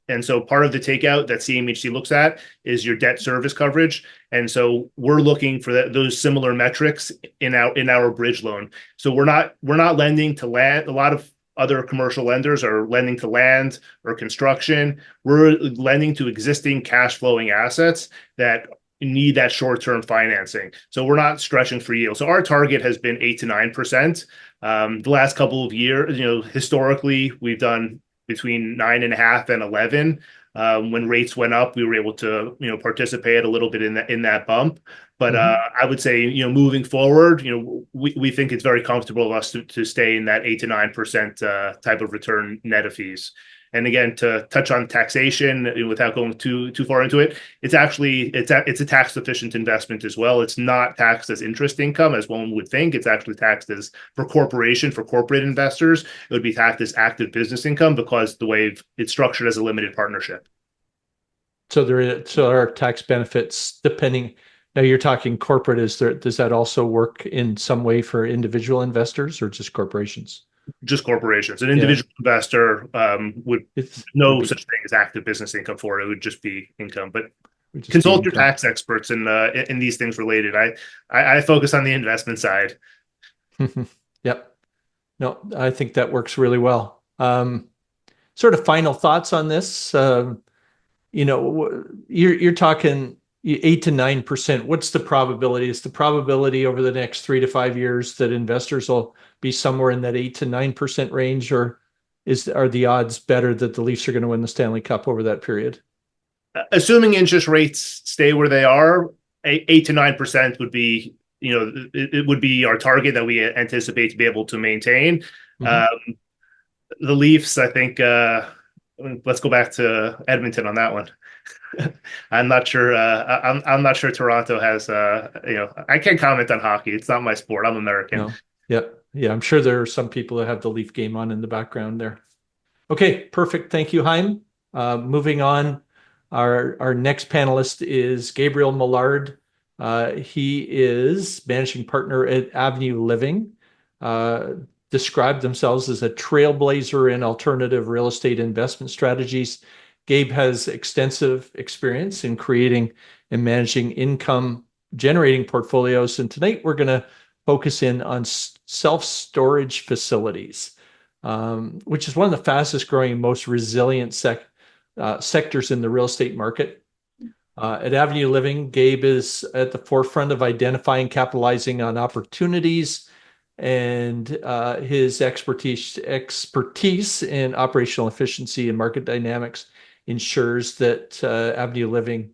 [SPEAKER 4] And so part of the takeout that CMHC looks at is your debt service coverage. And so we're looking for those similar metrics in our bridge loan. So we're not lending to land. A lot of other commercial lenders are lending to land or construction. We're lending to existing cash flowing assets that need that short-term financing. So we're not stretching for yield. So our target has been 8 to 9%. The last couple of years, historically, we've done between 9.5 and 11. When rates went up, we were able to, participate a little bit in that bump. But I would say, moving forward, we think it's very comfortable of us to stay in that 8 to 9% type of return net of fees. And again, to touch on taxation without going too far into it, it's a tax efficient investment as well. It's not taxed as interest income as one would think. It's actually taxed as for corporate investors. It would be taxed as active business income because the way it's structured as a limited partnership. So
[SPEAKER 1] there are tax benefits depending. Now you're talking corporate. Does that also work in some way for such investors or just corporations?
[SPEAKER 4] Just corporations. An individual investor would no such thing as active business income for it. It would just be income. But consult your tax experts in these things related. I focus on the investment side.
[SPEAKER 1] Yep. No, I think that works really well. Sort of final thoughts on this. You're talking 8 to 9%. What's the probability? Is the probability over the next 3 to 5 years that investors will be somewhere in that 8 to 9% range, or are the odds better that the Leafs are going to win the Stanley Cup over that period?
[SPEAKER 4] Assuming interest rates stay where they are, 8 to 9% would be, it would be our target that we anticipate to be able to maintain. The Leafs, I think, let's go back to Edmonton on that one. I'm not sure. I'm not sure Toronto has. I can't comment on hockey. It's not my sport. I'm American.
[SPEAKER 1] No. Yeah. I'm sure there are some people that have the Leaf game on in the background there. Okay, perfect. Thank you, Chaim. Moving on, our next panelist is Gabriel Millard. He is managing partner at Avenue Living. Described themselves as a trailblazer in alternative real estate investment strategies. Gabe has extensive experience in creating and managing income generating portfolios. And tonight we're going to focus in on self-storage facilities, which is one of the fastest growing, most resilient sectors in the real estate market. At Avenue Living, Gabe is at the forefront of identifying, capitalizing on opportunities, and his expertise in operational efficiency and market dynamics ensures that Avenue Living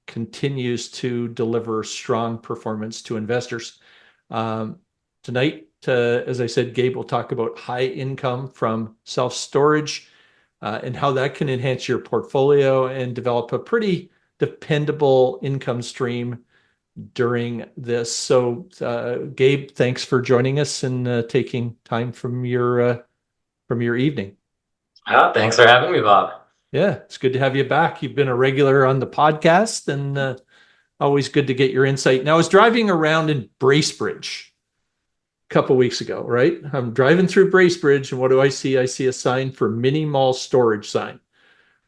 [SPEAKER 1] continues to deliver strong performance to investors. Tonight, as I said, Gabe will talk about high income from self-storage and how that can enhance your portfolio and develop a pretty dependable income stream during this. So, Gabe, thanks for joining us and taking time from your evening.
[SPEAKER 5] Thanks for having me, Bob.
[SPEAKER 1] Yeah, it's good to have you back. You've been a regular on the podcast, and always good to get your insight. Now, I was driving around in Bracebridge a couple weeks ago, right? I'm driving through Bracebridge, and what do I see? I see a sign for mini mall storage sign,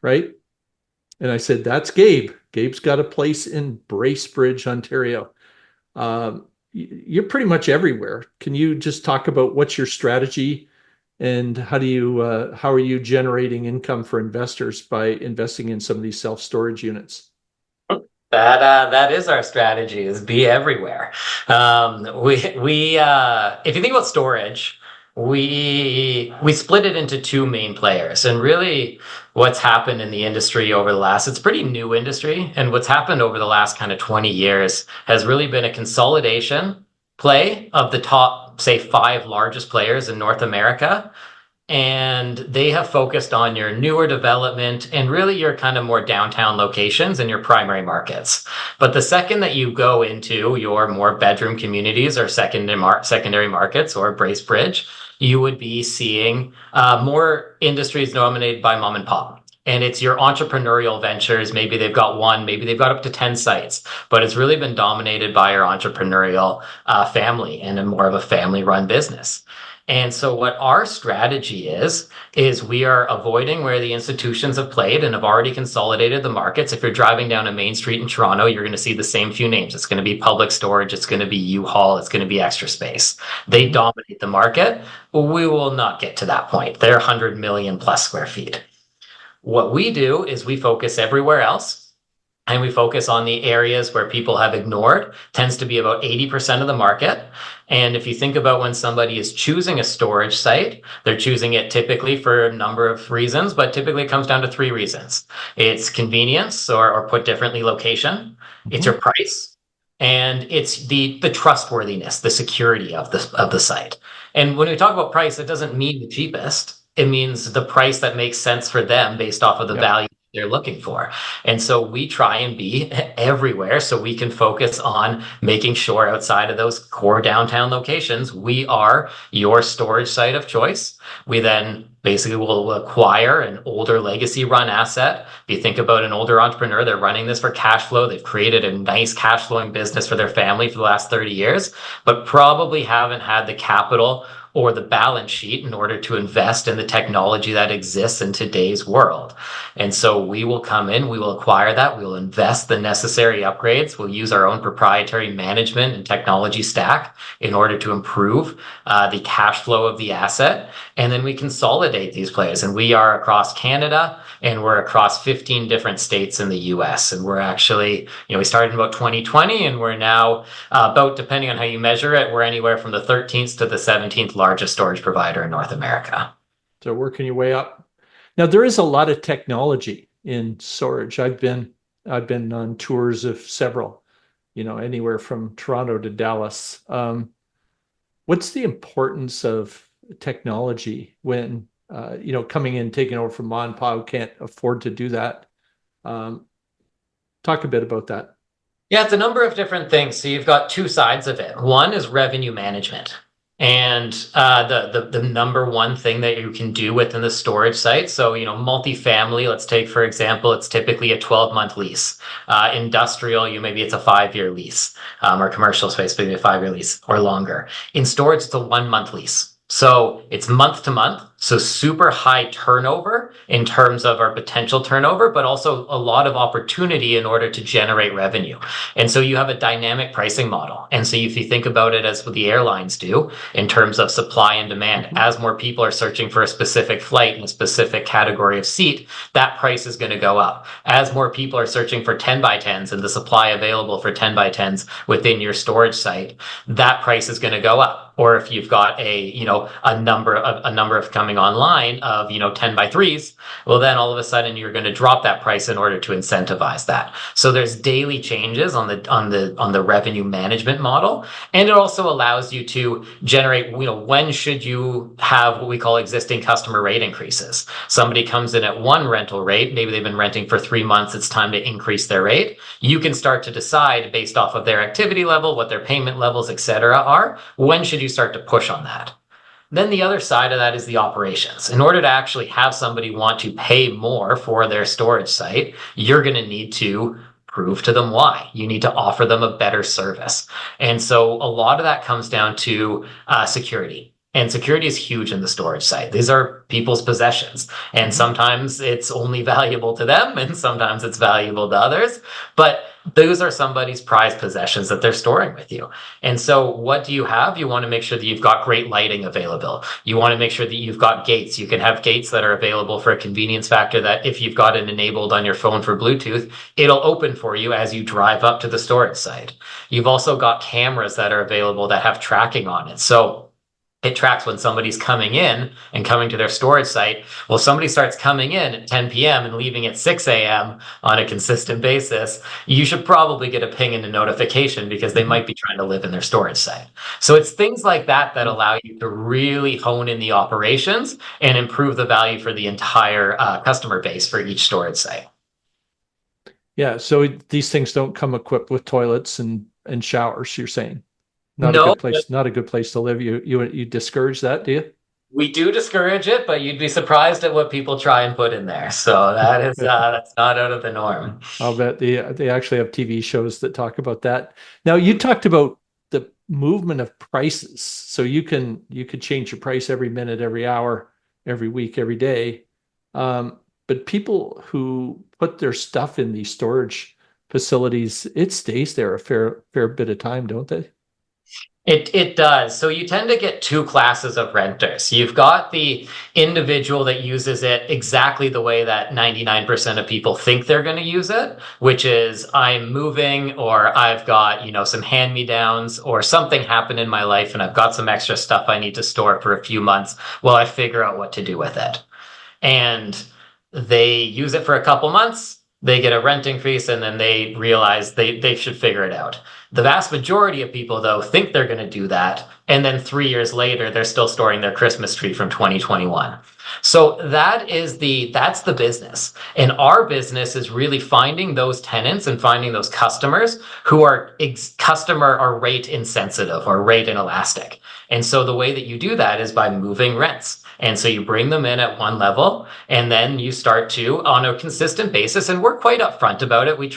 [SPEAKER 1] right? And I said, that's Gabe. Gabe's got a place in Bracebridge, Ontario. You're pretty much everywhere. Can you just talk about what's your strategy and how are you generating income for investors by investing in some of these self-storage units?
[SPEAKER 5] That is our strategy, is be everywhere. If you think about storage, we split it into two main players, and really what's happened in the industry over it's pretty new industry, and what's happened over the last kind of 20 years has really been a consolidation play of the top, say, 5 largest players in North America. And they have focused on your newer development and really your kind of more downtown locations and your primary markets. But the second that you go into your more bedroom communities or secondary markets or Bracebridge, you would be seeing more industries dominated by mom and pop. And it's your entrepreneurial ventures. Maybe they've got one, maybe they've got up to 10 sites, but it's really been dominated by your entrepreneurial family and more of a family run business. And so what our strategy is we are avoiding where the institutions have played and have already consolidated the markets. If you're driving down a main street in Toronto, you're going to see the same few names. It's going to be Public Storage. It's going to be U-Haul. It's going to be Extra Space. They dominate the market. We will not get to that point. They're 100 million plus square feet. What we do is we focus everywhere else. And we focus on the areas where people have ignored, tends to be about 80% of the market. And if you think about when somebody is choosing a storage site, they're choosing it typically for a number of reasons, but typically it comes down to 3 reasons. It's convenience, or put differently, location. It's your price. And it's the trustworthiness, the security of the site. And when we talk about price, it doesn't mean the cheapest. It means the price that makes sense for them based off of the value they're looking for. And so we try and be everywhere so we can focus on making sure outside of those core downtown locations, we are your storage site of choice. We then basically will acquire an older legacy run asset. If you think about an older entrepreneur, they're running this for cash flow. They've created a nice cash flowing business for their family for the last 30 years, but probably haven't had the capital or the balance sheet in order to invest in the technology that exists in today's world. And so we will come in, we will acquire that, we will invest the necessary upgrades, we'll use our own proprietary management and technology stack in order to improve the cash flow of the asset. And then we consolidate these players. And we are across Canada, and we're across 15 different states in the US. And we're actually, we started in about 2020, and we're now about, depending on how you measure it, we're anywhere from the 13th to the 17th largest storage provider in North America.
[SPEAKER 1] So working your way up. Now there is a lot of technology in storage. I've been on tours of several, anywhere from Toronto to Dallas. What's the importance of technology when coming in, taking over from mom and pop who can't afford to do that? Talk a bit about that.
[SPEAKER 5] Yeah, it's a number of different things. So you've got two sides of it. One is revenue management. And the number one thing that you can do within the storage site. So, multifamily, let's take, for example, it's typically a 12-month lease. Industrial, maybe it's a 5-year lease, or commercial space, maybe a 5-year lease or longer. In storage, it's a 1-month lease. So it's month to month. So super high turnover in terms of our potential turnover, but also a lot of opportunity in order to generate revenue. And so you have a dynamic pricing model. And so if you think about it as what the airlines do in terms of supply and demand, as more people are searching for a specific flight in a specific category of seat, that price is going to go up. As more people are searching for 10 by 10s and the supply available for 10 by 10s within your storage site, that price is going to go up. Or if you've got a number of coming online of 10 by 3s, well then all of a sudden you're going to drop that price in order to incentivize that. So there's daily changes on the revenue management model, and it also allows you to generate when should you have what we call existing customer rate increases. Somebody comes in at one rental rate, maybe they've been renting for 3 months, it's time to increase their rate. You can start to decide based off of their activity level, what their payment levels, etc. are. When should you start to push on that? Then the other side of that is the operations. In order to actually have somebody want to pay more for their storage site, you're going to need to prove to them why. You need to offer them a better service. And so a lot of that comes down to security. And security is huge in the storage site. These are people's possessions. And sometimes it's only valuable to them, and sometimes it's valuable to others. But those are somebody's prized possessions that they're storing with you. And so what do you have? You want to make sure that you've got great lighting available. You want to make sure that you've got gates. You can have gates that are available for a convenience factor that if you've got it enabled on your phone for Bluetooth, it'll open for you as you drive up to the storage site. You've also got cameras that are available that have tracking on it. So it tracks when somebody's coming in and coming to their storage site. Well, somebody starts coming in at 10 p.m. and leaving at 6 a.m. on a consistent basis, you should probably get a ping and a notification because they might be trying to live in their storage site. So it's things like that that allow you to really hone in the operations and improve the value for the entire customer base for each storage site.
[SPEAKER 1] Yeah, so these things don't come equipped with toilets and showers, you're saying? Not
[SPEAKER 5] No,
[SPEAKER 1] a good place. Not a good place to live. You discourage that, do you?
[SPEAKER 5] We do discourage it, but you'd be surprised at what people try and put in there. So that is that's not out of the norm.
[SPEAKER 1] I'll bet they actually have TV shows that talk about that. Now you talked about the movement of prices, so you could change your price every minute, every hour, every week, every day. But people who put their stuff in these storage facilities, it stays there a fair bit of time, don't they?
[SPEAKER 5] It does. So you tend to get two classes of renters. You've got the individual that uses it exactly the way that 99% of people think they're going to use it, which is I'm moving or I've got, some hand-me-downs or something happened in my life and I've got some extra stuff I need to store for a few months while I figure out what to do with it. And they use it for a couple months. They get a rent increase and then they realize they should figure it out. The vast majority of people, though, think they're going to do that. And then 3 years later, they're still storing their Christmas tree from 2021. So that's the business. And our business is really finding those tenants and finding those customers who are customer or rate insensitive or rate inelastic. And so the way that you do that is by moving rents. And so you bring them in at one level and then you start to, on a consistent basis, and we're quite upfront about it. We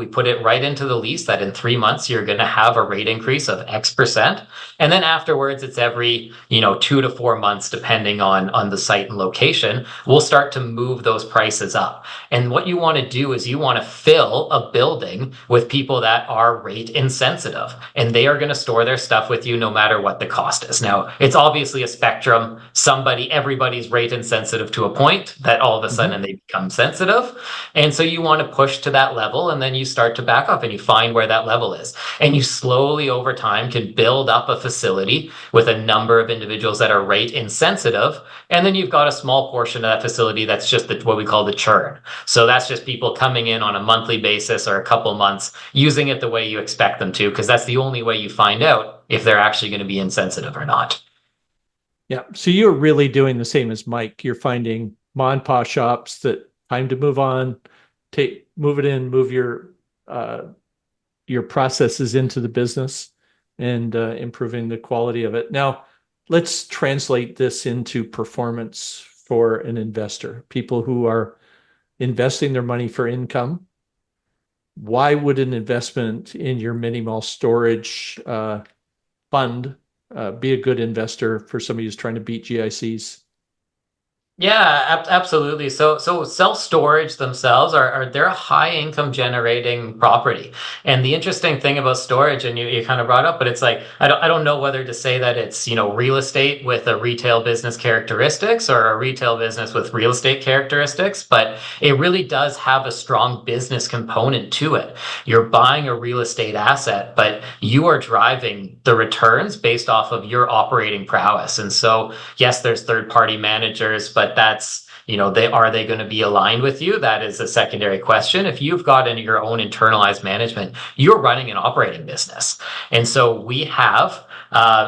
[SPEAKER 5] put it right into the lease that in 3 months, you're going to have a rate increase of X%. And then afterwards, it's every, 2 to 4 months, depending on the site and location, we'll start to move those prices up. And what you want to do is you want to fill a building with people that are rate insensitive, and they are going to store their stuff with you no matter what the cost cost is. Now, it's obviously a spectrum. Everybody's rate insensitive to a point that all of a sudden they become sensitive. And so you want to push to that level, and then you start to back off and you find where that level is. And you slowly over time can build up a facility with a number of individuals that are rate insensitive. And then you've got a small portion of that facility that's just what we call the churn. So that's just people coming in on a monthly basis or a couple months, using it the way you expect them to, because that's the only way you find out if they're actually going to be insensitive or not.
[SPEAKER 1] Yeah. So you're really doing the same as Mike. You're finding mom and pop shops that time to move on, move it in, move your processes into the business, and improving the quality of it. Now, let's translate this into performance for an investor, people who are investing their money for income. Why would an investment in your mini mall storage fund be a good investor for somebody who's trying to beat GICs?
[SPEAKER 5] Yeah, absolutely. So self-storage themselves they're a high income generating property. And the interesting thing about storage, and you kind of brought up, but it's like, I don't know whether to say that it's, real estate with a retail business characteristics or a retail business with real estate characteristics, but it really does have a strong business component to it. You're buying a real estate asset, but you are driving the returns based off of your operating prowess. And so, yes, there's third-party managers, but that's, are they going to be aligned with you? That is a secondary question. If you've got your own internalized management, you're running an operating business. And so we have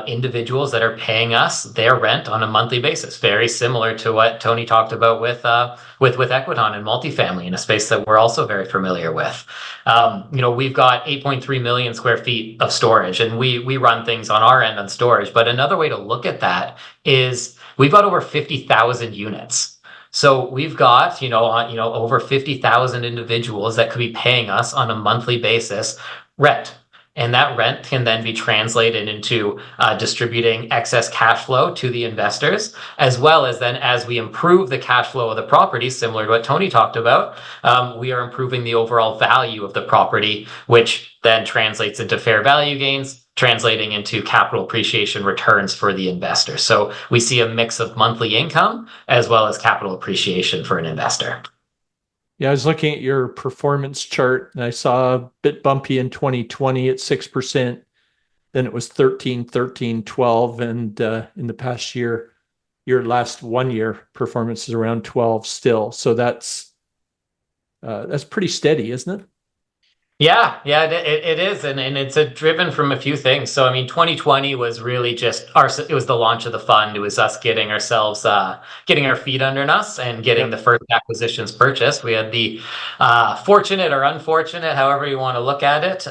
[SPEAKER 5] individuals that are paying us their rent on a monthly basis, very similar to what Tony talked about with Equiton and multifamily, in a space that we're also very familiar with. We've got 8.3 million square feet of storage, and we run things on our end on storage. But another way to look at that is we've got over 50,000 units. So we've got, over 50,000 individuals that could be paying us on a monthly basis rent. And that rent can then be translated into distributing excess cash flow to the investors, as well as then as we improve the cash flow of the property, similar to what Tony talked about, we are improving the overall value of the property, which then translates into fair value gains, translating into capital appreciation returns for the investor. So we see a mix of monthly income as well as capital appreciation for an investor.
[SPEAKER 1] Yeah, I was looking at your performance chart and I saw a bit bumpy in 2020 at 6%. Then it was 13, 13, 12. And in the past year, your last 1 year performance is around 12 still. So that's pretty steady, isn't it?
[SPEAKER 5] Yeah, it is. And it's driven from a few things. So, 2020 was really just it was the launch of the fund. It was us getting our feet under us and getting the first acquisitions purchased. We had the fortunate or unfortunate, however you want to look at it,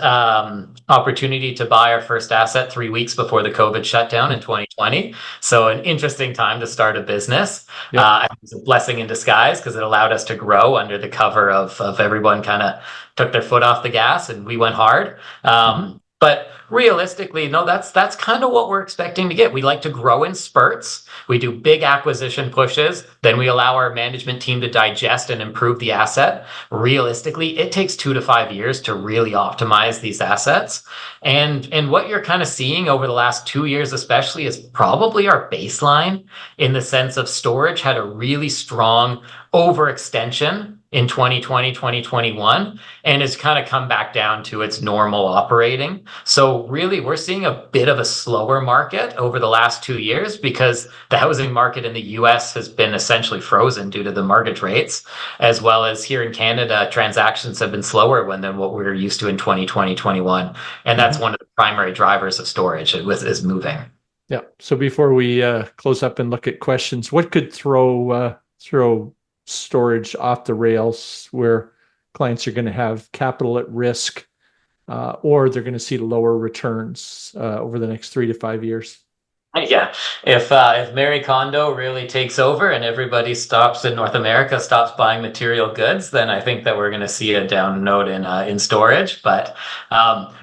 [SPEAKER 5] opportunity to buy our first asset 3 weeks before the COVID shutdown in 2020. So an interesting time to start a business. I think it's a blessing in disguise because it allowed us to grow under the cover of everyone kind of took their foot off the gas and we went hard. But realistically, no, that's kind of what we're expecting to get. We like to grow in spurts. We do big acquisition pushes. Then we allow our management team to digest and improve the asset. Realistically, it takes 2 to 5 years to really optimize these assets. And what you're kind of seeing over the last 2 years, especially, is probably our baseline in the sense of storage had a really strong overextension in 2020, 2021, and it's kind of come back down to its normal operating. So really, we're seeing a bit of a slower market over the last 2 years because the housing market in the US has been essentially frozen due to the mortgage rates, as well as here in Canada, transactions have been slower than what we were used to in 2020, 21. And that's one of the primary drivers of storage is moving.
[SPEAKER 1] Yeah. So before we close up and look at questions, what could throw storage off the rails where clients are going to have capital at risk or they're going to see lower returns over the next 3 to 5 years?
[SPEAKER 5] Yeah, if Mary Kondo really takes over and everybody in North America stops buying material goods, then I think that we're going to see a down note in storage. But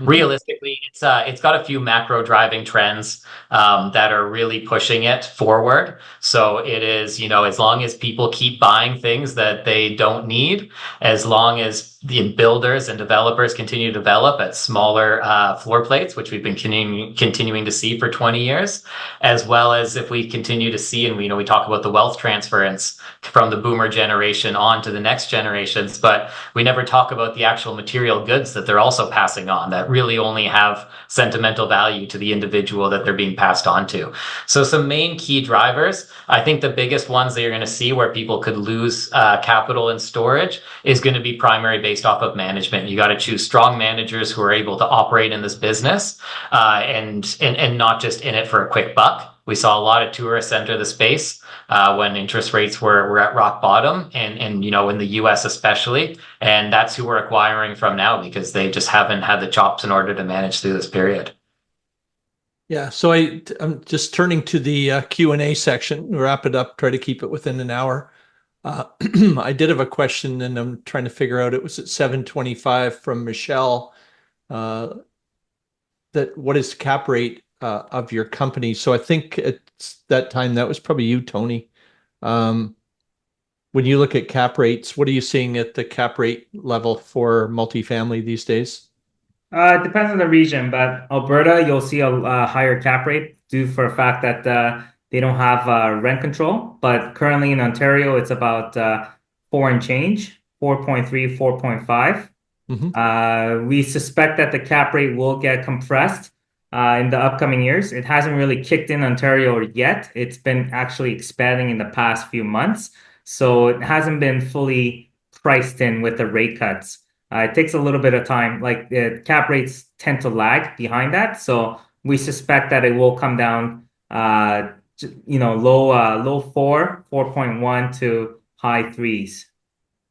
[SPEAKER 5] realistically, it's got a few macro driving trends that are really pushing it forward. So it is, as long as people keep buying things that they don't need, as long as the builders and developers continue to develop at smaller floor plates, which we've been continuing to see for 20 years, as well as if we continue to see, and we talk about the wealth transference from the boomer generation on to the next generations, but we never talk about the actual material goods that they're also passing on that really only have sentimental value to the individual that they're being passed on to. So some main key drivers, I think the biggest ones that you're going to see where people could lose capital in storage is going to be primary based off of management. You got to choose strong managers who are able to operate in this business and not just in it for a quick buck. We saw a lot of tourists enter the space when interest rates were at rock bottom, and in the US especially, and that's who we're acquiring from now because they just haven't had the chops in order to manage through this period.
[SPEAKER 1] Yeah, so I'm just turning to the Q&A section. Wrap it up, try to keep it within an hour. I did have a question, and I'm trying to figure out, it was at 7:25 from Michelle, that what is the cap rate of your company? So I think at that time, that was probably you, Tony. When you look at cap rates, what are you seeing at the cap rate level for multifamily these days?
[SPEAKER 3] It depends on the region, but Alberta, you'll see a higher cap rate due for the fact that they don't have rent control. But currently in Ontario, it's about 4 and change, 4.3, 4.5. We suspect that the cap rate will get compressed in the upcoming years. It hasn't really kicked in Ontario yet. It's been actually expanding in the past few months. So it hasn't been fully priced in with the rate cuts. It takes a little bit of time. Like the cap rates tend to lag behind that. So we suspect that it will come down, low 4.1 to high 3s.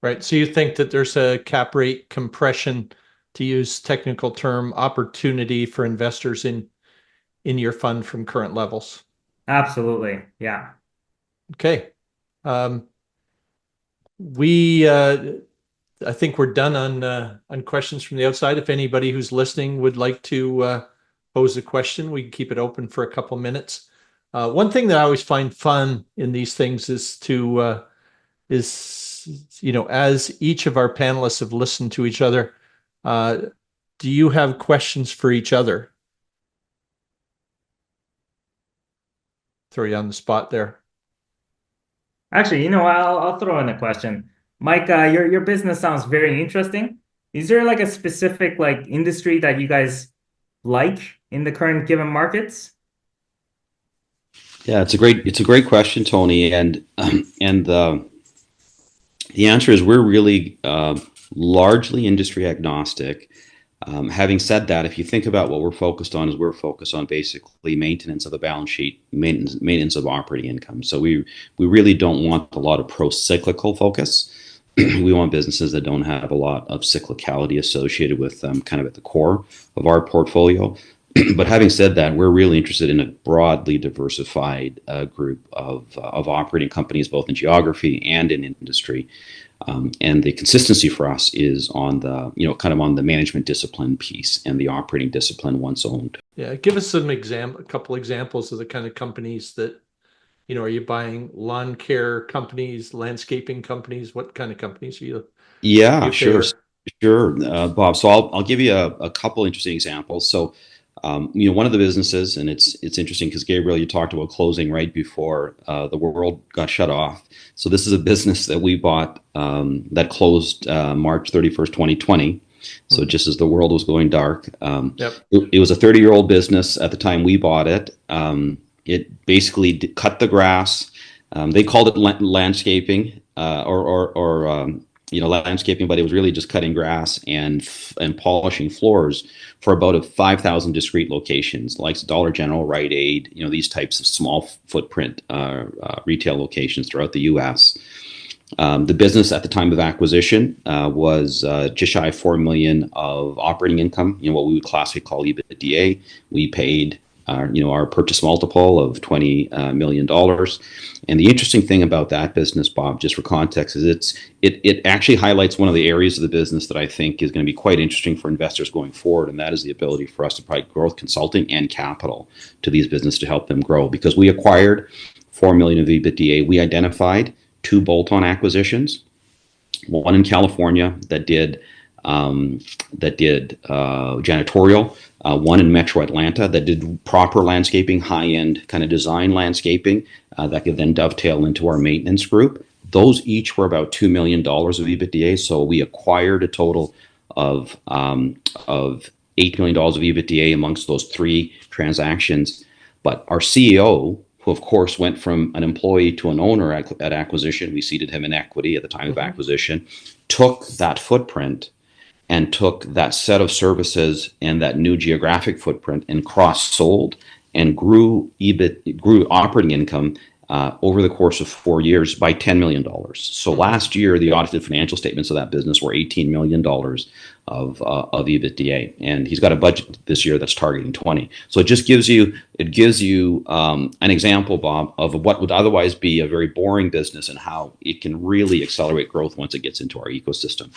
[SPEAKER 1] Right. So you think that there's a cap rate compression, to use technical term, opportunity for investors in your fund from current levels?
[SPEAKER 3] Absolutely. Yeah.
[SPEAKER 1] Okay. I think we're done on questions from the outside. If anybody who's listening would like to pose a question, we can keep it open for a couple minutes. One thing that I always find fun in these things is as each of our panelists have listened to each other, do you have questions for each other? Throw you on the spot there.
[SPEAKER 3] Actually, I'll throw in a question. Mike, your business sounds very interesting. Is there like a specific industry that you guys like in the current given markets?
[SPEAKER 2] Yeah, it's a great question, Tony, and the answer is we're really largely industry agnostic. Having said that, if you think about what we're focused on, we're focused on basically maintenance of the balance sheet, maintenance of operating income. So we really don't want a lot of pro-cyclical focus. We want businesses that don't have a lot of cyclicality associated with them, kind of at the core of our portfolio. But having said that, we're really interested in a broadly diversified group of operating companies, both in geography and in industry. And the consistency for us is on the, kind of on the management discipline piece and the operating discipline once owned.
[SPEAKER 1] Yeah, give us a couple examples of the kind of companies that, are you buying lawn care companies, landscaping companies? What kind of companies are you?
[SPEAKER 2] Yeah, sure, Bob. So I'll give you a couple interesting examples. So, one of the businesses, and it's interesting because Gabriel, you talked about closing right before the world got shut off. So this is a business that we bought that closed March 31st, 2020. So just as the world was going dark. It was a 30-year-old business at the time we bought it. It basically cut the grass. They called it landscaping landscaping, but it was really just cutting grass and polishing floors for about 5,000 discrete locations, like Dollar General, Rite Aid, these types of small footprint retail locations throughout the U.S. The business at the time of acquisition was just shy of $4 million of operating income, what we would classically call EBITDA. We paid our purchase multiple of $20 million. And the interesting thing about that business, Bob, just for context, is it actually highlights one of the areas of the business that I think is going to be quite interesting for investors going forward, and that is the ability for us to provide growth consulting and capital to these businesses to help them grow. Because we acquired $4 million of EBITDA, we identified 2 bolt-on acquisitions, one in California that did that did janitorial, one in Metro Atlanta that did proper landscaping, high-end kind of design landscaping that could then dovetail into our maintenance group. Those each were about $2 million of EBITDA. So we acquired a total of $8 million of EBITDA amongst those three transactions. But our CEO, who of course went from an employee to an owner at acquisition, we seeded him in equity at the time of acquisition, took that footprint and took that set of services and that new geographic footprint and cross-sold and grew operating income over the course of 4 years by $10 million. So last year, the audited financial statements of that business were $18 million of EBITDA, and he's got a budget this year that's targeting 20. So it just gives you an example, Bob, of what would otherwise be a very boring business and how it can really accelerate growth once it gets into our ecosystem.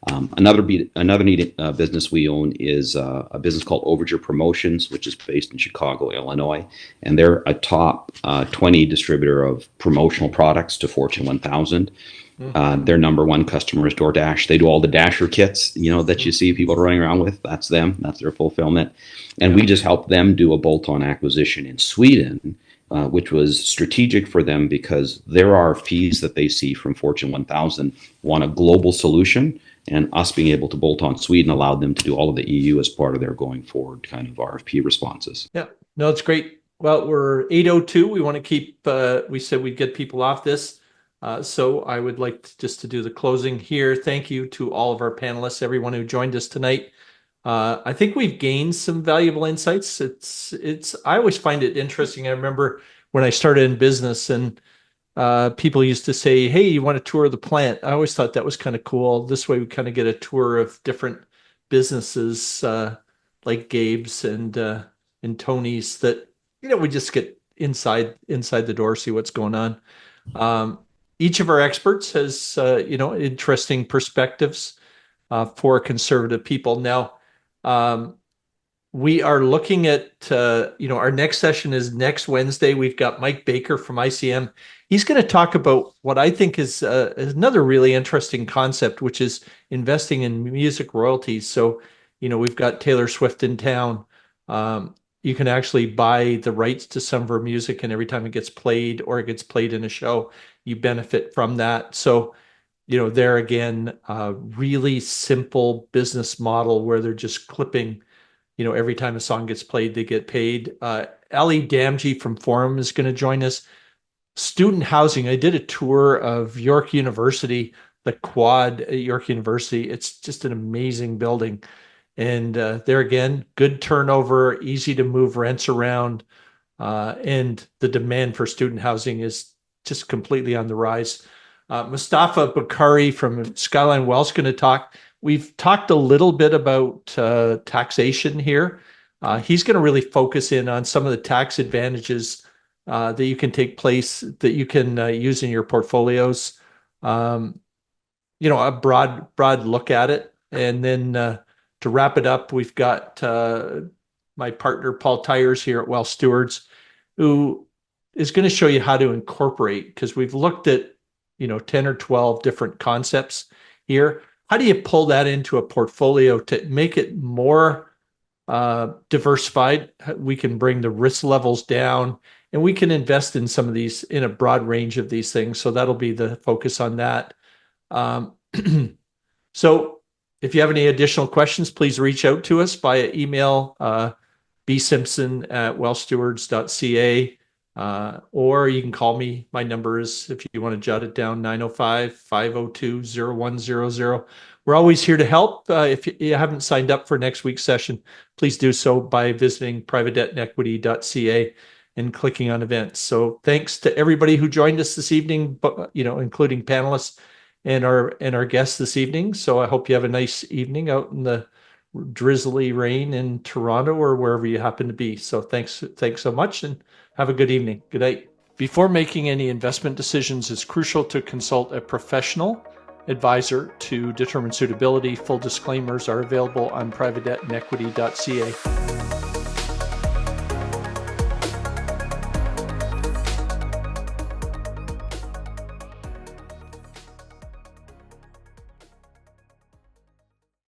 [SPEAKER 2] Another neat business we own is a business called Overture Promotions, which is based in Chicago, Illinois, and they're a top 20 distributor of promotional products to Fortune 1000. Their number one customer is DoorDash. They do all the Dasher kits, that you see people running around with. That's them. That's their fulfillment. And we just helped them do a bolt-on acquisition in Sweden, which was strategic for them because their RFPs that they see from Fortune 1000 want a global solution, and us being able to bolt on Sweden allowed them to do all of the EU as part of their going forward kind of RFP responses.
[SPEAKER 1] Yeah, no, it's great. Well, we're 8:02. We want to keep, we said we'd get people off this. So I would like to do the closing here. Thank you to all of our panelists, everyone who joined us tonight. I think we've gained some valuable insights. I always find it interesting. I remember when I started in business and people used to say, hey, you want a tour of the plant? I always thought that was kind of cool. This way we kind of get a tour of different businesses like Gabe's and Tony's that, we just get inside the door, see what's going on. Each of our experts has, interesting perspectives for conservative people. Now, we are looking at, our next session is next Wednesday. We've got Mike Baker from ICM. He's going to talk about what I think is another really interesting concept, which is investing in music royalties. So, we've got Taylor Swift in town. You can actually buy the rights to some of her music, and every time it gets played or it gets played in a show, you benefit from that. So, there again, a really simple business model where they're just clipping, every time a song gets played, they get paid. Ali Damji from Forum is going to join us. Student housing. I did a tour of York University, the quad at York University. It's just an amazing building. And there again, good turnover, easy to move rents around. And the demand for student housing is just completely on the rise. Mustafa Bukhari from Skyline Wealth is going to talk. We've talked a little bit about taxation here. He's going to really focus in on some of the tax advantages that you can that you can use in your portfolios. A broad look at it. And then to wrap it up, we've got my partner, Paul Tyers here at Wealth Stewards, who is going to show you how to incorporate, because we've looked at, 10 or 12 different concepts here. How do you pull that into a portfolio to make it more diversified? We can bring the risk levels down, and we can invest in some of these, in a broad range of these things. So that'll be the focus on that. So if you have any additional questions, please reach out to us via email, bsimpson@wealthstewards.ca. Or you can call me. My number is, if you want to jot it down, 905-502-0100. We're always here to help. If you haven't signed up for next week's session, please do so by visiting privatedebtandequity.ca and clicking on events. So thanks to everybody who joined us this evening, including panelists and our guests this evening. So I hope you have a nice evening out in the drizzly rain in Toronto or wherever you happen to be. So thanks so much, and have a good evening. Good night. Before making any investment decisions, it's crucial to consult a professional advisor to determine suitability. Full disclaimers are available on privatedebtandequity.ca.